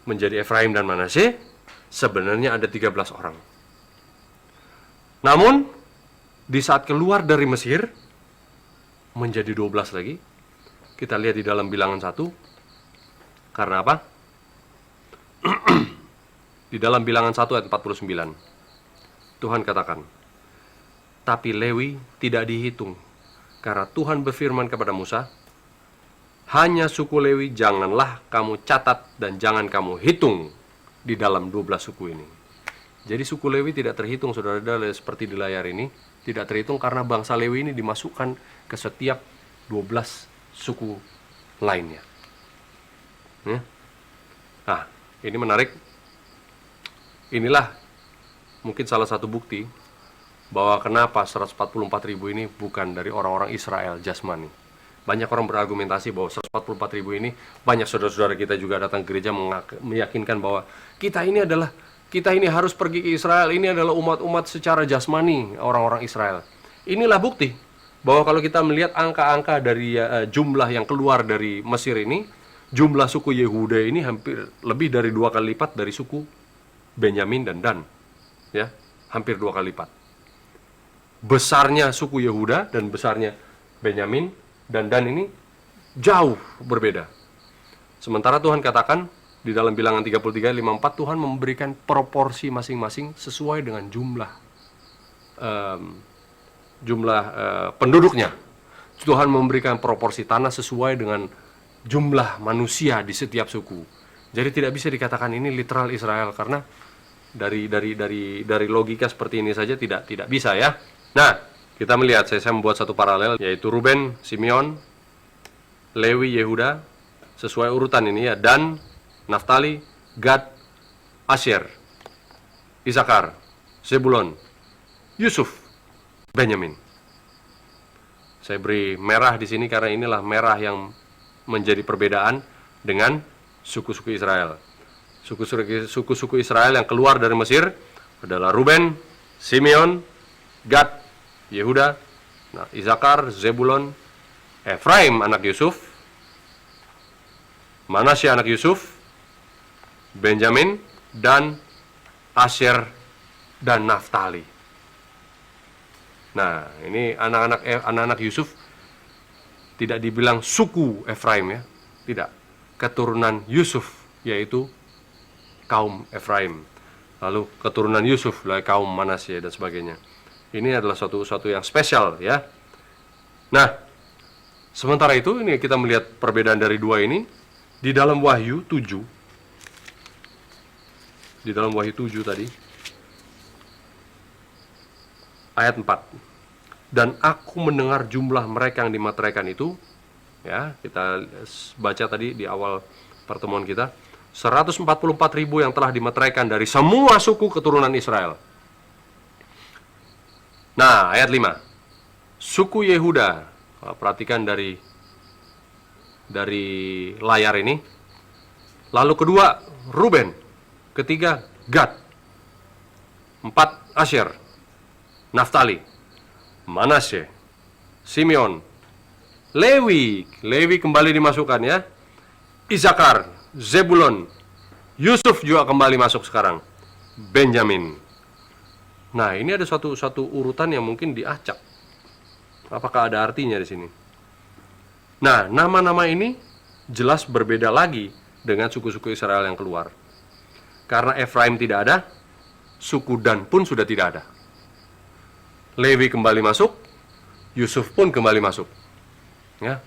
menjadi Efraim dan Manasye, sebenarnya ada 13 orang. Namun, di saat keluar dari Mesir, menjadi 12 lagi. Kita lihat di dalam Bilangan 1. Karena apa? Di dalam Bilangan 1 ayat 49. Tuhan katakan, "Tapi Lewi tidak dihitung, karena Tuhan berfirman kepada Musa, hanya suku Lewi janganlah kamu catat dan jangan kamu hitung di dalam 12 suku ini." Jadi suku Lewi tidak terhitung, saudara-saudara, seperti di layar ini. Tidak terhitung karena bangsa Lewi ini dimasukkan ke setiap 12 suku lainnya. Ya. Nah, ini menarik. Inilah mungkin salah satu bukti bahwa kenapa 144.000 ini bukan dari orang-orang Israel jasmani. Banyak orang berargumentasi bahwa 144.000 ini, banyak saudara-saudara kita juga datang ke gereja meyakinkan bahwa kita ini harus pergi ke Israel, ini adalah umat-umat secara jasmani, orang-orang Israel. Inilah bukti bahwa kalau kita melihat angka-angka dari jumlah yang keluar dari Mesir ini, jumlah suku Yehuda ini hampir lebih dari 2 kali lipat dari suku Benyamin dan Dan. Ya, hampir 2 kali lipat. Besarnya suku Yehuda dan besarnya Benyamin dan Dan ini jauh berbeda. Sementara Tuhan katakan di dalam Bilangan 33:54, Tuhan memberikan proporsi masing-masing sesuai dengan jumlah penduduknya. Tuhan memberikan proporsi tanah sesuai dengan jumlah manusia di setiap suku. Jadi tidak bisa dikatakan ini literal Israel, karena dari logika seperti ini saja tidak bisa ya. Nah, kita melihat, saya membuat satu paralel, yaitu Ruben, Simeon, Lewi, Yehuda, sesuai urutan ini ya, Dan, Naftali, Gad, Asyer, Isakar, Zebulon, Yusuf, Benyamin. Saya beri merah di sini karena inilah merah yang menjadi perbedaan dengan suku-suku Israel. Suku-suku Israel yang keluar dari Mesir adalah Ruben, Simeon, Gad, Yehuda, Isakar, Zebulon, Efraim anak Yusuf, Manasye anak Yusuf, Benjamin, dan Asyer dan Naftali. Nah, ini anak-anak Yusuf tidak dibilang suku Efraim ya, tidak. Keturunan Yusuf, yaitu kaum Efraim. Lalu keturunan Yusuf, kaum Manasye dan sebagainya. Ini adalah suatu yang spesial ya. Nah, sementara itu ini kita melihat perbedaan dari dua ini di dalam Wahyu 7. Di dalam Wahyu 7 tadi, ayat 4. Dan aku mendengar jumlah mereka yang dimateraikan itu, ya, kita baca tadi di awal pertemuan kita, 144.000 yang telah dimateraikan dari semua suku keturunan Israel. Nah, ayat 5. Suku Yehuda, perhatikan dari layar ini. Lalu kedua, Ruben. Ketiga, Gad. 4, Asyer, Naftali, Manasye, Simeon, Lewi kembali dimasukkan ya, Isakar, Zebulon, Yusuf juga kembali masuk sekarang, Benyamin. Nah, ini ada suatu urutan yang mungkin diacak. Apakah ada artinya di sini? Nah, nama-nama ini jelas berbeda lagi dengan suku-suku Israel yang keluar. Karena Efraim tidak ada, suku Dan pun sudah tidak ada. Lewi kembali masuk, Yusuf pun kembali masuk. Ya.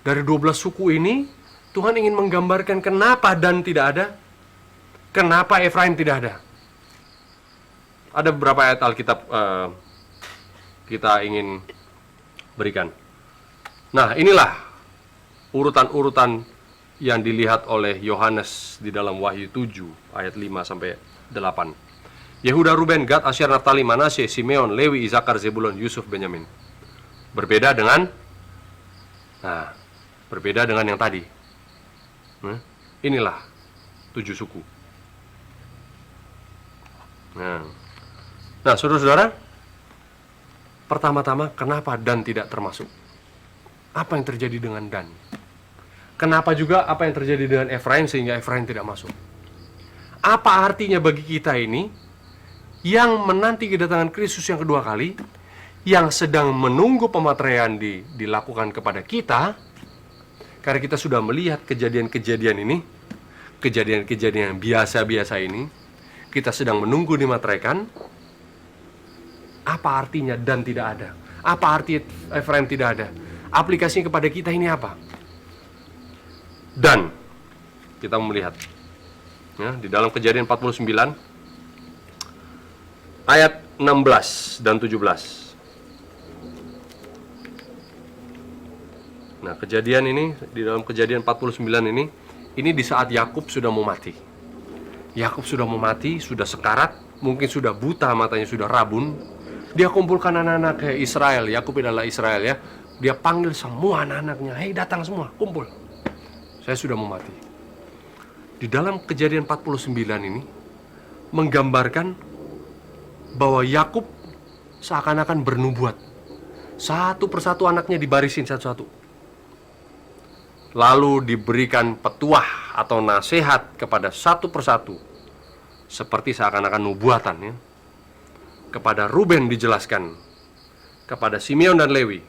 Dari 12 suku ini, Tuhan ingin menggambarkan kenapa Dan tidak ada, kenapa Efraim tidak ada. Ada beberapa ayat Alkitab kita ingin berikan. Nah, inilah urutan-urutan yang dilihat oleh Yohanes di dalam Wahyu 7 ayat 5 sampai 8. Yehuda, Ruben, Gad, Asyer, Naftali, Manasye, Simeon, Lewi, Isakar, Zebulon, Yusuf, Benyamin. Berbeda dengan yang tadi. Inilah 7 suku. Nah, saudara-saudara, pertama-tama kenapa Dan tidak termasuk? Apa yang terjadi dengan Dan? Kenapa juga apa yang terjadi dengan Efraim sehingga Efraim tidak masuk? Apa artinya bagi kita ini yang menanti kedatangan Kristus yang kedua kali, yang sedang menunggu pemateraian dilakukan kepada kita, karena kita sudah melihat kejadian-kejadian ini, kejadian-kejadian yang biasa-biasa ini, kita sedang menunggu dimateraikan. Apa artinya Dan tidak ada? Apa arti Efraim tidak ada? Aplikasinya kepada kita ini apa? Dan kita melihat ya, di dalam Kejadian 49 ayat 16 dan 17. Nah, kejadian ini di dalam Kejadian 49 ini di saat Yakub sudah mau mati. Yakub sudah mau mati, sudah sekarat, mungkin sudah buta, matanya sudah rabun. Dia kumpulkan anak-anak Israel. Yakub adalah Israel ya. Dia panggil semua anak-anaknya, "Hei, datang semua, kumpul. Saya sudah mau mati." Di dalam Kejadian 49 ini menggambarkan bahwa Yakub seakan-akan bernubuat. Satu persatu anaknya dibarisin satu-satu. Lalu diberikan petuah atau nasihat kepada satu persatu. Seperti seakan-akan nubuatan ya. Kepada Ruben dijelaskan, kepada Simeon dan Lewi,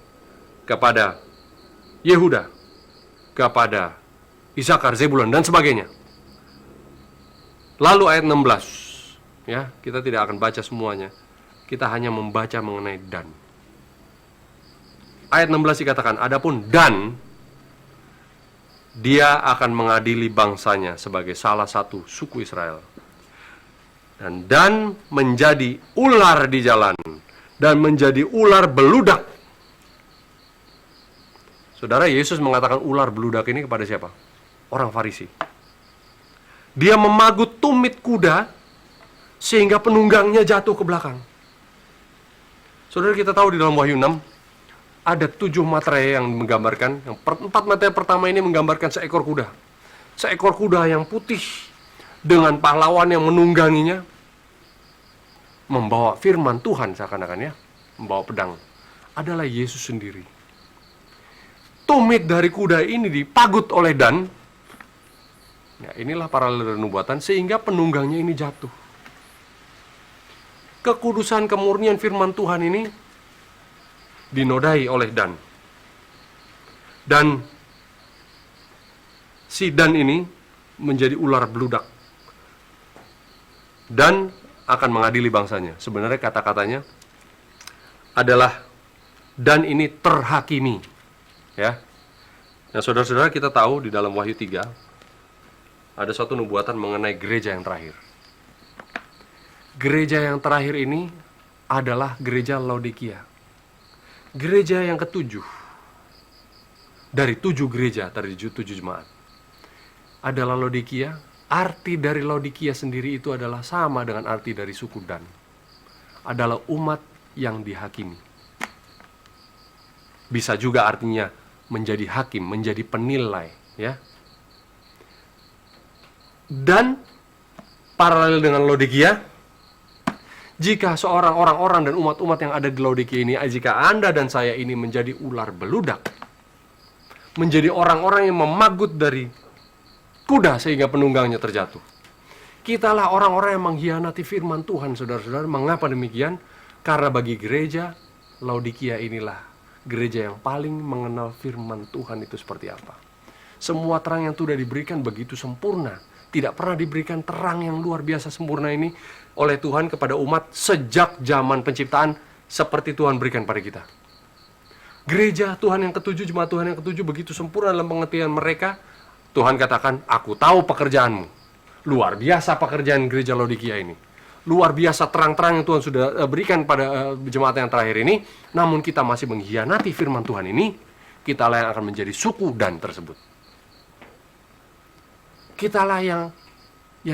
kepada Yehuda, kepada Isakar, Zebulon, dan sebagainya. Lalu ayat 16, ya, kita tidak akan baca semuanya. Kita hanya membaca mengenai Dan. Ayat 16 dikatakan, adapun Dan, dia akan mengadili bangsanya sebagai salah satu suku Israel. Dan menjadi ular di jalan, dan menjadi ular beludak. Saudara, Yesus mengatakan ular beludak ini kepada siapa? Orang Farisi. Dia memagut tumit kuda sehingga penunggangnya jatuh ke belakang. Saudara, kita tahu di dalam Wahyu 6 ada 7 materai yang menggambarkan. Yang 4 materai pertama ini menggambarkan seekor kuda. Seekor kuda yang putih dengan pahlawan yang menungganginya, membawa firman Tuhan seakan-akan, ya, membawa pedang, adalah Yesus sendiri. Tumit dari kuda ini dipagut oleh Dan. Ya, inilah paralel nubuatan, sehingga penunggangnya ini jatuh. Kekudusan kemurnian firman Tuhan ini dinodai oleh Dan. Dan si Dan ini menjadi ular beludak. Dan akan mengadili bangsanya. Sebenarnya kata-katanya adalah Dan ini terhakimi. Ya. Nah, saudara-saudara, kita tahu di dalam Wahyu 3 ada suatu nubuatan mengenai gereja yang terakhir. Gereja yang terakhir ini adalah gereja Laodikia. Gereja yang ketujuh dari 7 gereja, dari 7 jemaat adalah Laodikia. Arti dari Laodikia sendiri itu adalah sama dengan arti dari suku Dan. Adalah umat yang dihakimi. Bisa juga artinya menjadi hakim, menjadi penilai, ya. Dan paralel dengan Laodikia, jika seorang orang-orang dan umat-umat yang ada di Laodikia ini, jika Anda dan saya ini menjadi ular beludak, menjadi orang-orang yang memagut dari kuda sehingga penunggangnya terjatuh, kitalah orang-orang yang mengkhianati firman Tuhan, saudara-saudara. Mengapa demikian? Karena bagi gereja Laodikia inilah gereja yang paling mengenal firman Tuhan itu seperti apa. Semua terang yang sudah diberikan begitu sempurna. Tidak pernah diberikan terang yang luar biasa sempurna ini oleh Tuhan kepada umat sejak zaman penciptaan seperti Tuhan berikan pada kita. Gereja Tuhan yang ketujuh, jemaat Tuhan yang ketujuh begitu sempurna dalam pengertian mereka. Tuhan katakan, aku tahu pekerjaanmu. Luar biasa pekerjaan gereja Laodikia ini. Luar biasa terang-terang yang Tuhan sudah berikan pada jemaat yang terakhir ini. Namun kita masih mengkhianati firman Tuhan ini. Kitalah yang akan menjadi suku Dan tersebut. Kitalah yang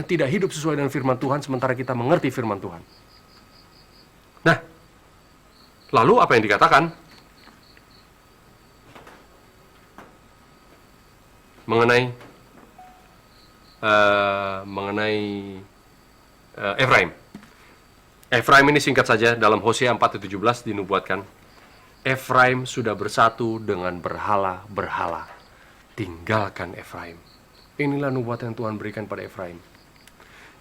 tidak hidup sesuai dengan firman Tuhan, sementara kita mengerti firman Tuhan. Nah, lalu apa yang dikatakan? Mengenai Efraim. Efraim ini singkat saja dalam Hosea 4:17 dinubuatkan, Efraim sudah bersatu dengan berhala-berhala. Tinggalkan Efraim. Inilah nubuatan yang Tuhan berikan pada Efraim.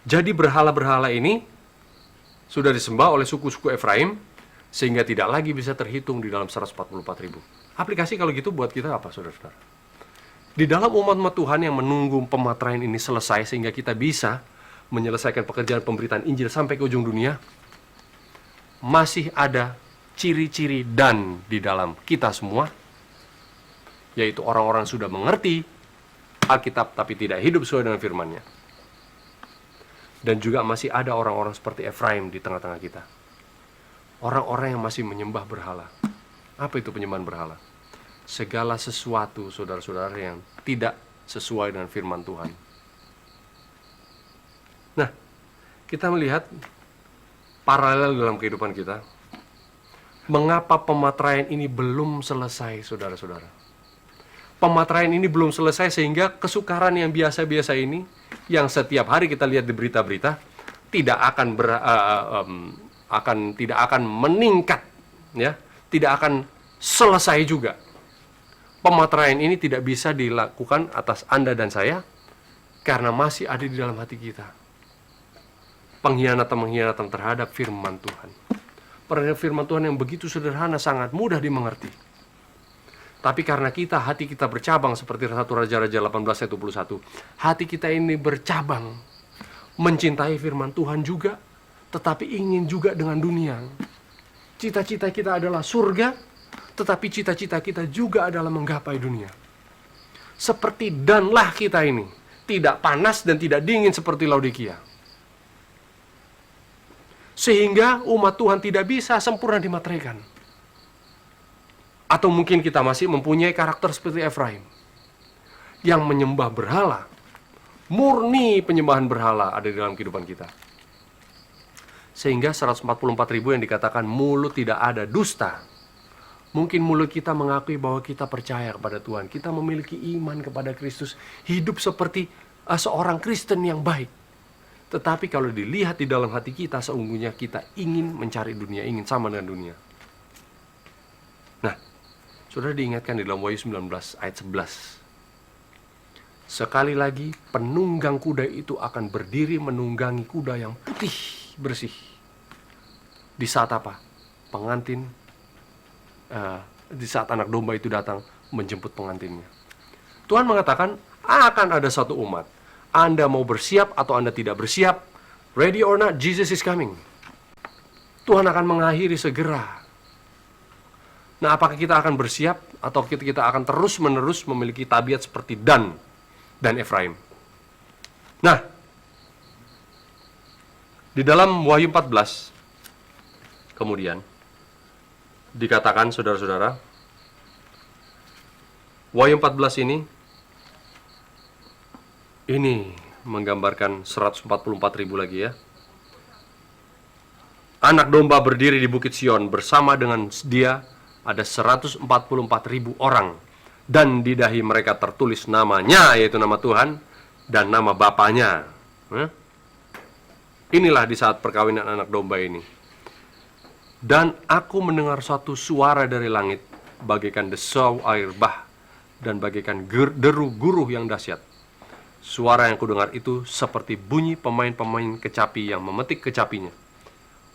Jadi berhala-berhala ini sudah disembah oleh suku-suku Efraim sehingga tidak lagi bisa terhitung di dalam 144.000. Aplikasi kalau gitu buat kita apa, saudara-saudara? Di dalam umat-umat Tuhan yang menunggu pematraian ini selesai sehingga kita bisa menyelesaikan pekerjaan pemberitaan Injil sampai ke ujung dunia, masih ada ciri-ciri Dan di dalam kita semua, yaitu orang-orang sudah mengerti Alkitab tapi tidak hidup sesuai dengan firman-Nya. Dan juga masih ada orang-orang seperti Efraim di tengah-tengah kita. Orang-orang yang masih menyembah berhala. Apa itu penyembahan berhala? Segala sesuatu, saudara-saudara, yang tidak sesuai dengan firman Tuhan. Nah, kita melihat paralel dalam kehidupan kita. Mengapa pematraian ini belum selesai, saudara-saudara? Pematraian ini belum selesai sehingga kesukaran yang biasa-biasa ini, yang setiap hari kita lihat di berita-berita, tidak akan meningkat, ya, tidak akan selesai juga. Pematraian ini tidak bisa dilakukan atas Anda dan saya karena masih ada di dalam hati kita pengkhianatan terhadap firman Tuhan. Firman Tuhan yang begitu sederhana, sangat mudah dimengerti. Tapi karena hati kita bercabang seperti 1 Raja-Raja 18 ayat 21. Hati kita ini bercabang, mencintai firman Tuhan juga, tetapi ingin juga dengan dunia. Cita-cita kita adalah surga, tetapi cita-cita kita juga adalah menggapai dunia. Seperti danlah kita ini, tidak panas dan tidak dingin seperti Laodikia. Sehingga umat Tuhan tidak bisa sempurna dimateraikan. Atau mungkin kita masih mempunyai karakter seperti Efraim, yang menyembah berhala. Murni penyembahan berhala ada di dalam kehidupan kita. Sehingga 144.000 yang dikatakan mulut tidak ada dusta. Mungkin mulut kita mengakui bahwa kita percaya kepada Tuhan, kita memiliki iman kepada Kristus, hidup seperti seorang Kristen yang baik. Tetapi kalau dilihat di dalam hati kita, sesungguhnya kita ingin mencari dunia, ingin sama dengan dunia. Nah, saudara diingatkan di dalam Wahyu 19 ayat 11. Sekali lagi, penunggang kuda itu akan berdiri menunggangi kuda yang putih, bersih. Di saat apa? Pengantin, di saat anak domba itu datang menjemput pengantinnya. Tuhan mengatakan, akan ada satu umat. Anda mau bersiap atau Anda tidak bersiap, ready or not, Jesus is coming. Tuhan akan mengakhiri segera. Nah, apakah kita akan bersiap atau kita akan terus-menerus memiliki tabiat seperti Dan dan Efraim? Nah, di dalam Wahyu 14 kemudian dikatakan, saudara-saudara, Wahyu 14 ini menggambarkan 144.000 lagi ya. Anak domba berdiri di Bukit Sion, bersama dengan dia ada 144.000 orang, dan di dahi mereka tertulis namanya, yaitu nama Tuhan dan nama Bapanya. Inilah di saat perkawinan anak domba ini. Dan aku mendengar suatu suara dari langit, bagaikan desau air bah, dan bagaikan deru guruh yang dahsyat. Suara yang kudengar itu seperti bunyi pemain-pemain kecapi yang memetik kecapinya.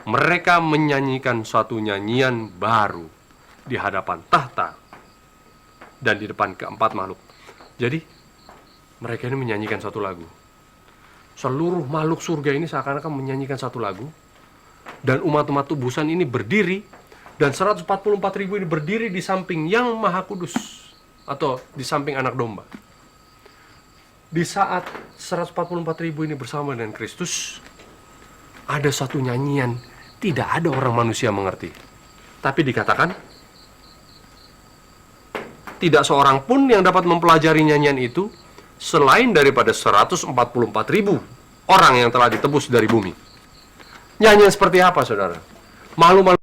Mereka menyanyikan suatu nyanyian baru di hadapan tahta dan di depan keempat makhluk. Jadi, mereka ini menyanyikan satu lagu. Seluruh makhluk surga ini seakan-akan menyanyikan satu lagu. Dan umat-umat tubusan ini berdiri, dan 144.000 ini berdiri di samping Yang Maha Kudus, atau di samping anak domba. Di saat 144.000 ini bersama dengan Kristus, ada satu nyanyian, tidak ada orang manusia mengerti. Tapi dikatakan, tidak seorang pun yang dapat mempelajari nyanyian itu, selain daripada 144.000 orang yang telah ditebus dari bumi. Nyanyian seperti apa, saudara? Malu-malu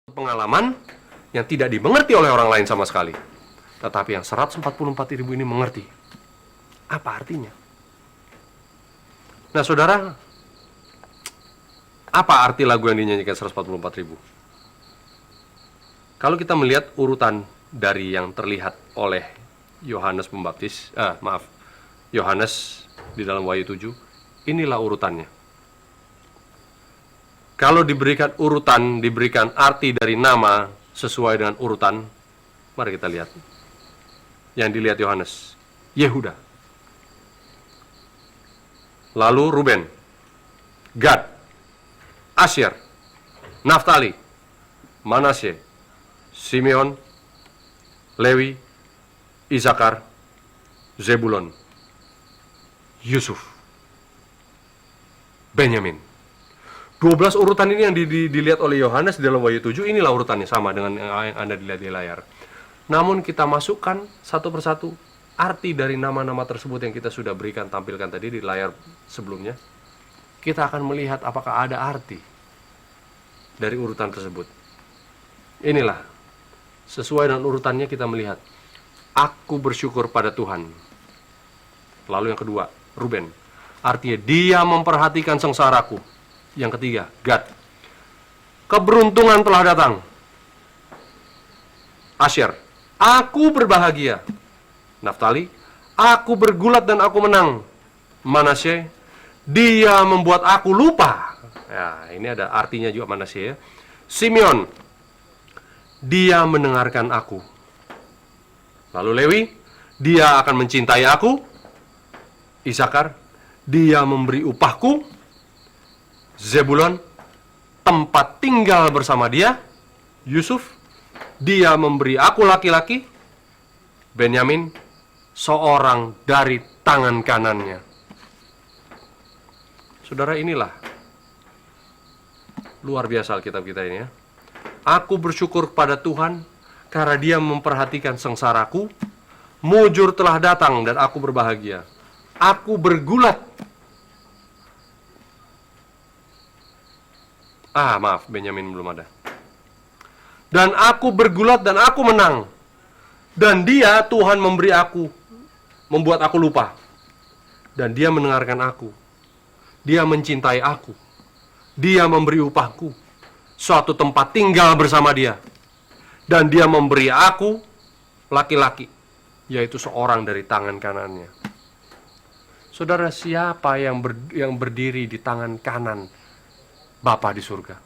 pengalaman yang tidak dimengerti oleh orang lain sama sekali. Tetapi yang 144.000 ini mengerti. Apa artinya? Nah, saudara, apa arti lagu yang dinyanyikan 144.000? Kalau kita melihat urutan dari yang terlihat oleh Yohanes Pembaptis, Yohanes di dalam Wahyu 7, inilah urutannya. Kalau diberikan urutan, diberikan arti dari nama sesuai dengan urutan, mari kita lihat. Yang dilihat Yohanes, Yehuda. Lalu Ruben, Gad, Asyer, Naftali, Manasye, Simeon, Lewi, Isakar, Zebulon, Yusuf, Benyamin. 12 urutan ini yang dilihat oleh Yohanes di dalam Wahyu 7, inilah urutannya sama dengan yang Anda dilihat di layar. Namun kita masukkan satu persatu arti dari nama-nama tersebut yang kita sudah berikan, tampilkan tadi di layar sebelumnya. Kita akan melihat apakah ada arti dari urutan tersebut. Inilah, sesuai dengan urutannya kita melihat. Aku bersyukur pada Tuhan. Lalu yang kedua, Ruben. Artinya dia memperhatikan sengsaraku. Yang ketiga, Gad. Keberuntungan telah datang. Asyer. Aku berbahagia. Naftali. Aku bergulat dan aku menang. Manasye. Dia membuat aku lupa. Ya, ini ada artinya juga Manasye ya. Simeon, dia mendengarkan aku. Lalu Lewi, dia akan mencintai aku. Isakar, dia memberi upahku. Zebulon, tempat tinggal bersama dia. Yusuf, dia memberi aku laki-laki. Benyamin, seorang dari tangan kanannya. Saudara, inilah luar biasa Alkitab kita ini ya. Aku bersyukur kepada Tuhan karena dia memperhatikan sengsaraku. Mujur telah datang dan aku berbahagia. Aku bergulat. Maaf, Benyamin belum ada. Dan aku bergulat dan aku menang. Dan dia, Tuhan memberi aku, membuat aku lupa. Dan dia mendengarkan aku. Dia mencintai aku. Dia memberi upahku. Suatu tempat tinggal bersama dia. Dan dia memberi aku laki-laki, yaitu seorang dari tangan kanannya. Saudara, siapa yang berdiri di tangan kanan Bapa di surga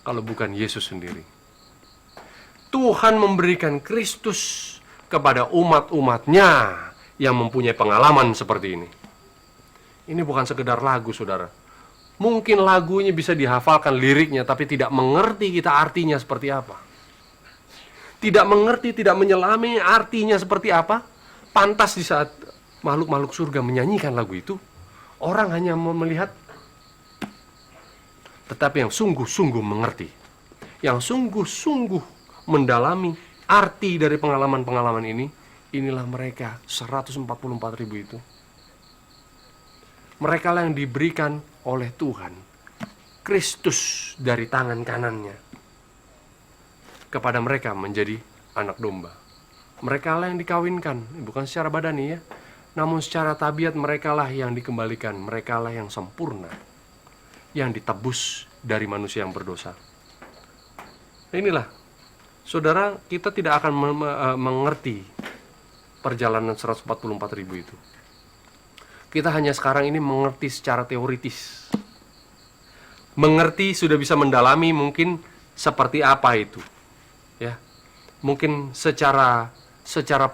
kalau bukan Yesus sendiri? Tuhan memberikan Kristus kepada umat-umatnya yang mempunyai pengalaman seperti ini. Ini bukan sekedar lagu, saudara. Mungkin lagunya bisa dihafalkan liriknya, tapi tidak mengerti kita artinya seperti apa. Tidak mengerti, tidak menyelami artinya seperti apa. Pantas di saat makhluk-makhluk surga menyanyikan lagu itu, orang hanya melihat. Tetapi yang sungguh-sungguh mengerti, yang sungguh-sungguh mendalami arti dari pengalaman-pengalaman ini, inilah mereka 144.000 itu. Mereka lah yang diberikan oleh Tuhan Kristus dari tangan kanannya kepada mereka menjadi anak domba. Mereka lah yang dikawinkan, bukan secara badani ya, namun secara tabiat mereka lah yang dikembalikan. Mereka lah yang sempurna, yang ditebus dari manusia yang berdosa. Inilah, saudara, kita tidak akan mengerti perjalanan 144.000 itu. Kita hanya sekarang ini mengerti secara teoritis. Mengerti, sudah bisa mendalami mungkin seperti apa itu. Ya. Mungkin secara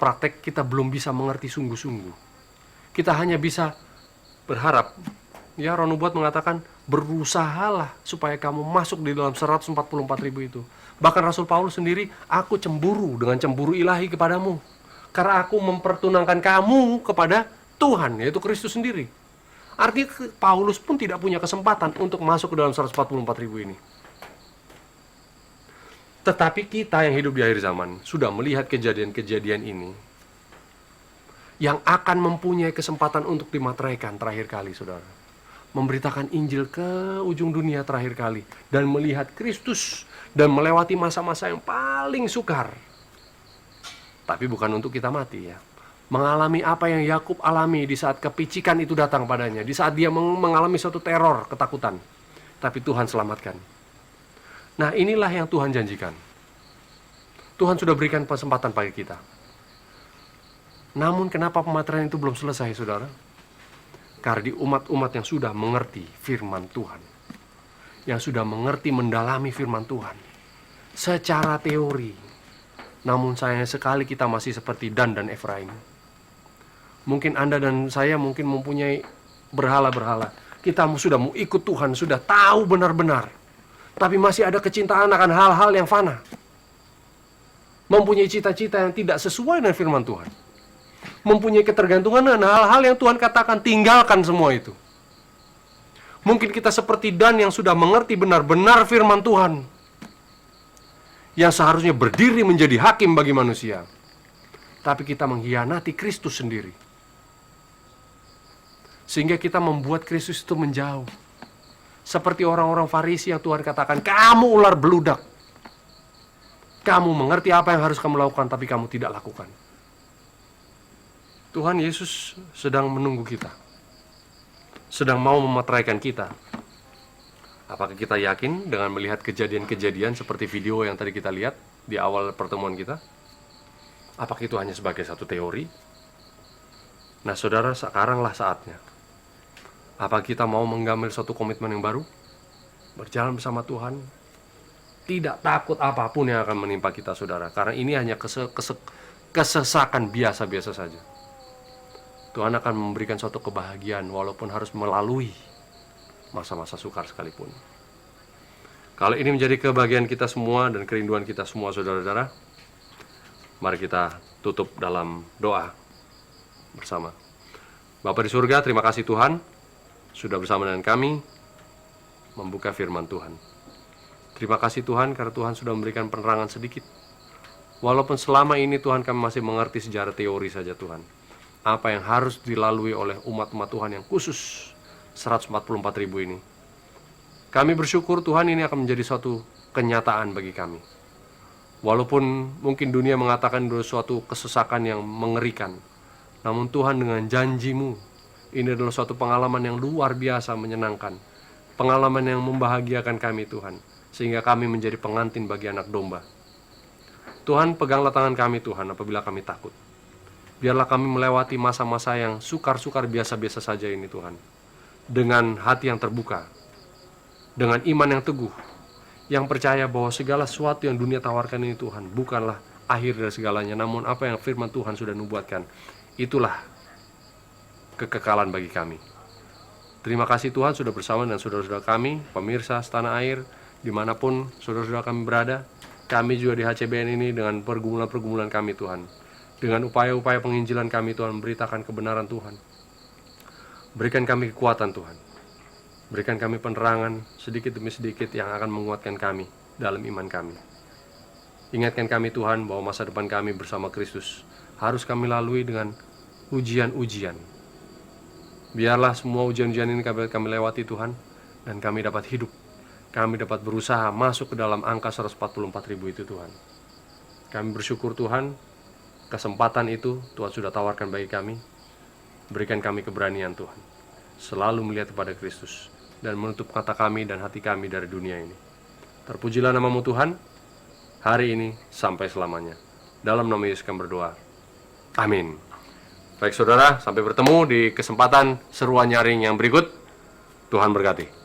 praktek kita belum bisa mengerti sungguh-sungguh. Kita hanya bisa berharap. Ya, Roh Nubuat mengatakan, berusahalah supaya kamu masuk di dalam 144.000 itu. Bahkan Rasul Paulus sendiri, aku cemburu dengan cemburu ilahi kepadamu. Karena aku mempertunangkan kamu kepada Tuhan, yaitu Kristus sendiri. Artinya Paulus pun tidak punya kesempatan untuk masuk ke dalam 144.000 ini. Tetapi kita yang hidup di akhir zaman sudah melihat kejadian-kejadian ini, yang akan mempunyai kesempatan untuk dimateraikan terakhir kali, saudara. Memberitakan Injil ke ujung dunia terakhir kali, dan melihat Kristus, dan melewati masa-masa yang paling sukar. Tapi bukan untuk kita mati ya. Mengalami apa yang Yakub alami di saat kepicikan itu datang padanya, di saat dia mengalami suatu teror, ketakutan. Tapi Tuhan selamatkan. Nah, inilah yang Tuhan janjikan. Tuhan sudah berikan kesempatan bagi kita. Namun kenapa pemateran itu belum selesai, saudara? Karena di umat-umat yang sudah mengerti firman Tuhan, yang sudah mengerti mendalami firman Tuhan secara teori. Namun sayang sekali kita masih seperti Dan dan Efraim. Mungkin Anda dan saya mungkin mempunyai berhala-berhala. Kita sudah mau ikut Tuhan, sudah tahu benar-benar. Tapi masih ada kecintaan akan hal-hal yang fana. Mempunyai cita-cita yang tidak sesuai dengan firman Tuhan. Mempunyai ketergantungan dengan hal-hal yang Tuhan katakan, tinggalkan semua itu. Mungkin kita seperti Dan yang sudah mengerti benar-benar firman Tuhan, yang seharusnya berdiri menjadi hakim bagi manusia. Tapi kita mengkhianati Kristus sendiri. Sehingga kita membuat Kristus itu menjauh. Seperti orang-orang Farisi yang Tuhan katakan, kamu ular beludak. Kamu mengerti apa yang harus kamu lakukan, tapi kamu tidak lakukan. Tuhan Yesus sedang menunggu kita. Sedang mau memateraikan kita. Apakah kita yakin dengan melihat kejadian-kejadian seperti video yang tadi kita lihat di awal pertemuan kita? Apakah itu hanya sebagai satu teori? Nah, saudara, sekaranglah saatnya. Apa kita mau mengambil suatu komitmen yang baru? berjalan bersama Tuhan, tidak takut apapun yang akan menimpa kita, saudara. Karena ini hanya kesesakan biasa-biasa saja. Tuhan akan memberikan suatu kebahagiaan walaupun harus melalui masa-masa sukar sekalipun. Kalau ini menjadi kebahagiaan kita semua dan kerinduan kita semua, saudara-saudara, mari kita tutup dalam doa bersama. Bapa di surga, terima kasih Tuhan sudah bersama dengan kami membuka firman Tuhan. Terima kasih Tuhan karena Tuhan sudah memberikan penerangan sedikit. Walaupun selama ini Tuhan kami masih mengerti sejarah teori saja Tuhan. Apa yang harus dilalui oleh umat-umat Tuhan yang khusus 144.000 ini. Kami bersyukur Tuhan ini akan menjadi suatu kenyataan bagi kami. Walaupun mungkin dunia mengatakan itu suatu kesesakan yang mengerikan. Namun Tuhan dengan janji-Mu, ini adalah suatu pengalaman yang luar biasa menyenangkan. Pengalaman yang membahagiakan kami Tuhan. Sehingga kami menjadi pengantin bagi anak domba. Tuhan, peganglah tangan kami Tuhan apabila kami takut. Biarlah kami melewati masa-masa yang sukar-sukar biasa-biasa saja ini Tuhan. Dengan hati yang terbuka. Dengan iman yang teguh. Yang percaya bahwa segala sesuatu yang dunia tawarkan ini Tuhan bukanlah akhir dari segalanya. Namun apa yang firman Tuhan sudah nubuatkan, itulah kekekalan bagi kami. Terima kasih Tuhan sudah bersama dengan saudara-saudara kami, pemirsa setanah air, dimanapun saudara-saudara kami berada. Kami juga di HCBN ini dengan pergumulan-pergumulan kami Tuhan. Dengan upaya-upaya penginjilan kami Tuhan, memberitakan kebenaran Tuhan. Berikan kami kekuatan Tuhan. Berikan kami penerangan sedikit demi sedikit yang akan menguatkan kami dalam iman kami. Ingatkan kami Tuhan bahwa masa depan kami bersama Kristus harus kami lalui dengan ujian-ujian. Biarlah semua ujian-ujian ini kami lewati Tuhan, dan kami dapat hidup. Kami dapat berusaha masuk ke dalam angka 144.000 itu Tuhan. Kami bersyukur Tuhan, kesempatan itu Tuhan sudah tawarkan bagi kami. Berikan kami keberanian Tuhan, selalu melihat kepada Kristus, dan menutup mata kami dan hati kami dari dunia ini. Terpujilah nama-Mu Tuhan, hari ini sampai selamanya. Dalam nama Yesus kami berdoa. Amin. Baik saudara, sampai bertemu di kesempatan seruan nyaring yang berikut. Tuhan berkati.